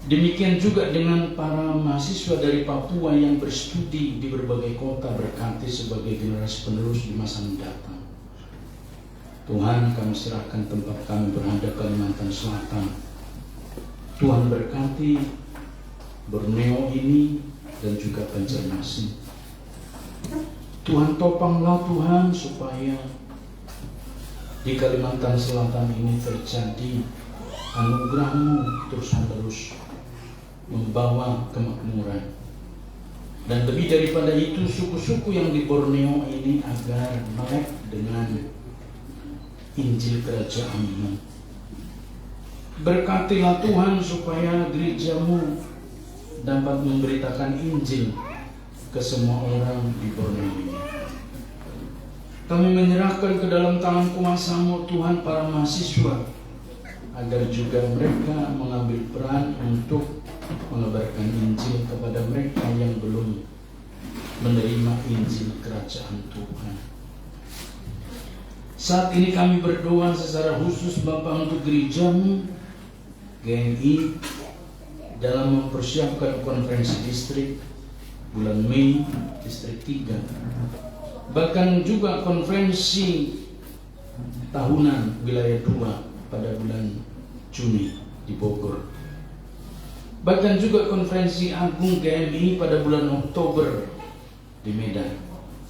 Demikian juga dengan para mahasiswa dari Papua yang berstudi di berbagai kota, berkati sebagai generasi penerus di masa mendatang. Tuhan, kami serahkan tempat kami berada Kalimantan Selatan. Tuhan berkati Borneo ini dan juga Banjarmasin. Tuhan topanglah Tuhan supaya di Kalimantan Selatan ini terjadi anugerah-Mu terus-menerus membawa kemakmuran. Dan lebih daripada itu, suku-suku yang di Borneo ini agar melek dengan Injil Kerajaan-Mu. Berkatilah Tuhan supaya gereja-Mu dapat memberitakan Injil ke semua orang di Borneo ini. Kami menyerahkan ke dalam tangan kuasa-Mu Tuhan para mahasiswa, agar juga mereka mengambil peran untuk mengabarkan Injil kepada mereka yang belum menerima Injil Kerajaan Tuhan. Saat ini kami berdoa secara khusus Bapa untuk gereja-Mu, GMI, dalam mempersiapkan konferensi distrik bulan Mei, distrik 3. Bahkan juga konferensi tahunan wilayah 2 pada bulan Juni di Bogor. Bahkan juga konferensi agung GMI pada bulan Oktober di Medan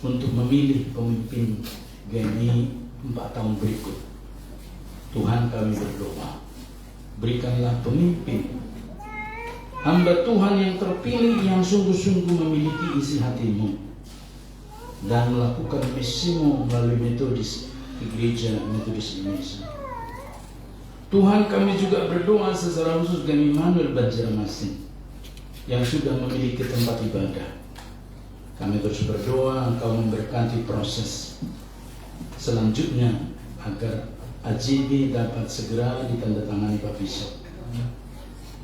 untuk memilih pemimpin GMI 4 tahun berikut. Tuhan, kami berdoa, berikanlah pemimpin hamba Tuhan yang terpilih, yang sungguh-sungguh memiliki isi hati-Mu dan melakukan misi-Mu melalui Metodis di Gereja Metodis Indonesia. Tuhan, kami juga berdoa secara khusus kami Immanuel Banjarmasin yang sudah memiliki tempat ibadah. Kami terus berdoa Engkau memberkati proses selanjutnya agar AJB dapat segera ditandatangani Pak Bishop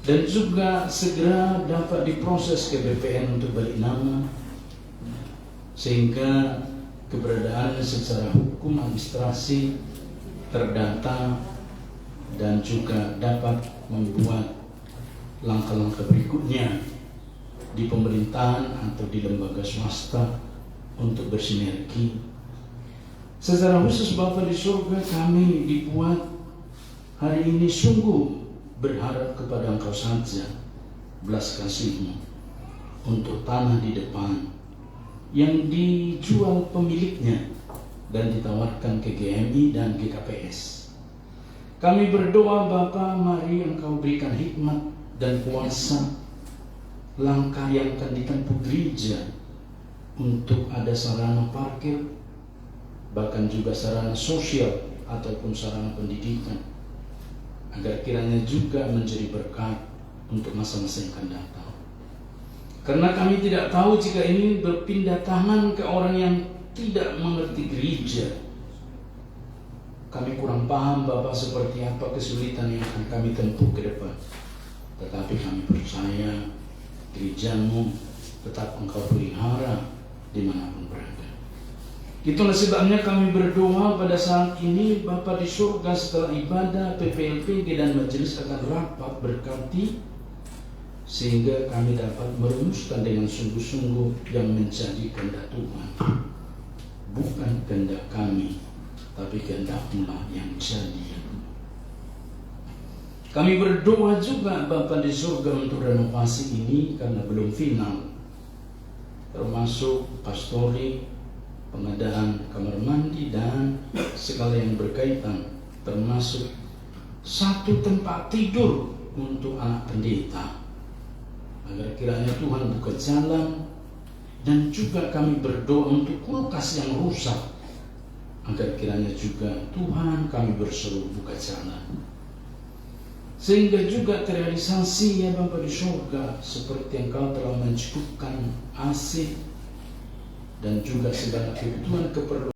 dan juga segera dapat diproses ke BPN untuk balik nama, sehingga keberadaannya secara hukum administrasi terdata dan juga dapat membuat langkah-langkah berikutnya di pemerintahan atau di lembaga swasta untuk bersinergi. Secara khusus Bapa di surga, kami dibuat hari ini sungguh berharap kepada Engkau saja belas kasih-Mu untuk tanah di depan yang dijual pemiliknya dan ditawarkan ke GMI dan GKPS. Kami berdoa Bapa, mari Engkau berikan hikmat dan kuasa langkah yang akan ditempuh gereja untuk ada sarana parkir, bahkan juga sarana sosial ataupun sarana pendidikan, agar kiranya juga menjadi berkat untuk masa-masa yang akan datang. Karena kami tidak tahu jika ini berpindah tangan ke orang yang tidak mengerti gereja. Kami kurang paham Bapak seperti apa kesulitan yang akan kami tempuh ke depan. Tetapi kami percaya gereja-Mu tetap Engkau pelihara dimanapun berada. Itulah sebabnya kami berdoa pada saat ini Bapa di surga, setelah ibadah PPLPG dan majelis akan rapat berkati, sehingga kami dapat merumuskan dengan sungguh-sungguh yang menjadi kehendak Tuhan. Bukan kehendak kami, tapi kehendak-Mu yang jadi. Kami berdoa juga Bapa di surga untuk renovasi ini karena belum final, termasuk pastori, pengadaan kamar mandi dan segala yang berkaitan, termasuk satu tempat tidur untuk anak pendeta, agar kiranya Tuhan buka jalan. Dan juga kami berdoa untuk kulkas yang rusak, agar kiranya juga Tuhan kami berseru buka jalan, sehingga juga terrealisasi ya Bapa di surga, seperti Engkau telah mencukupkan AC dan juga segala kebutuhan keperluan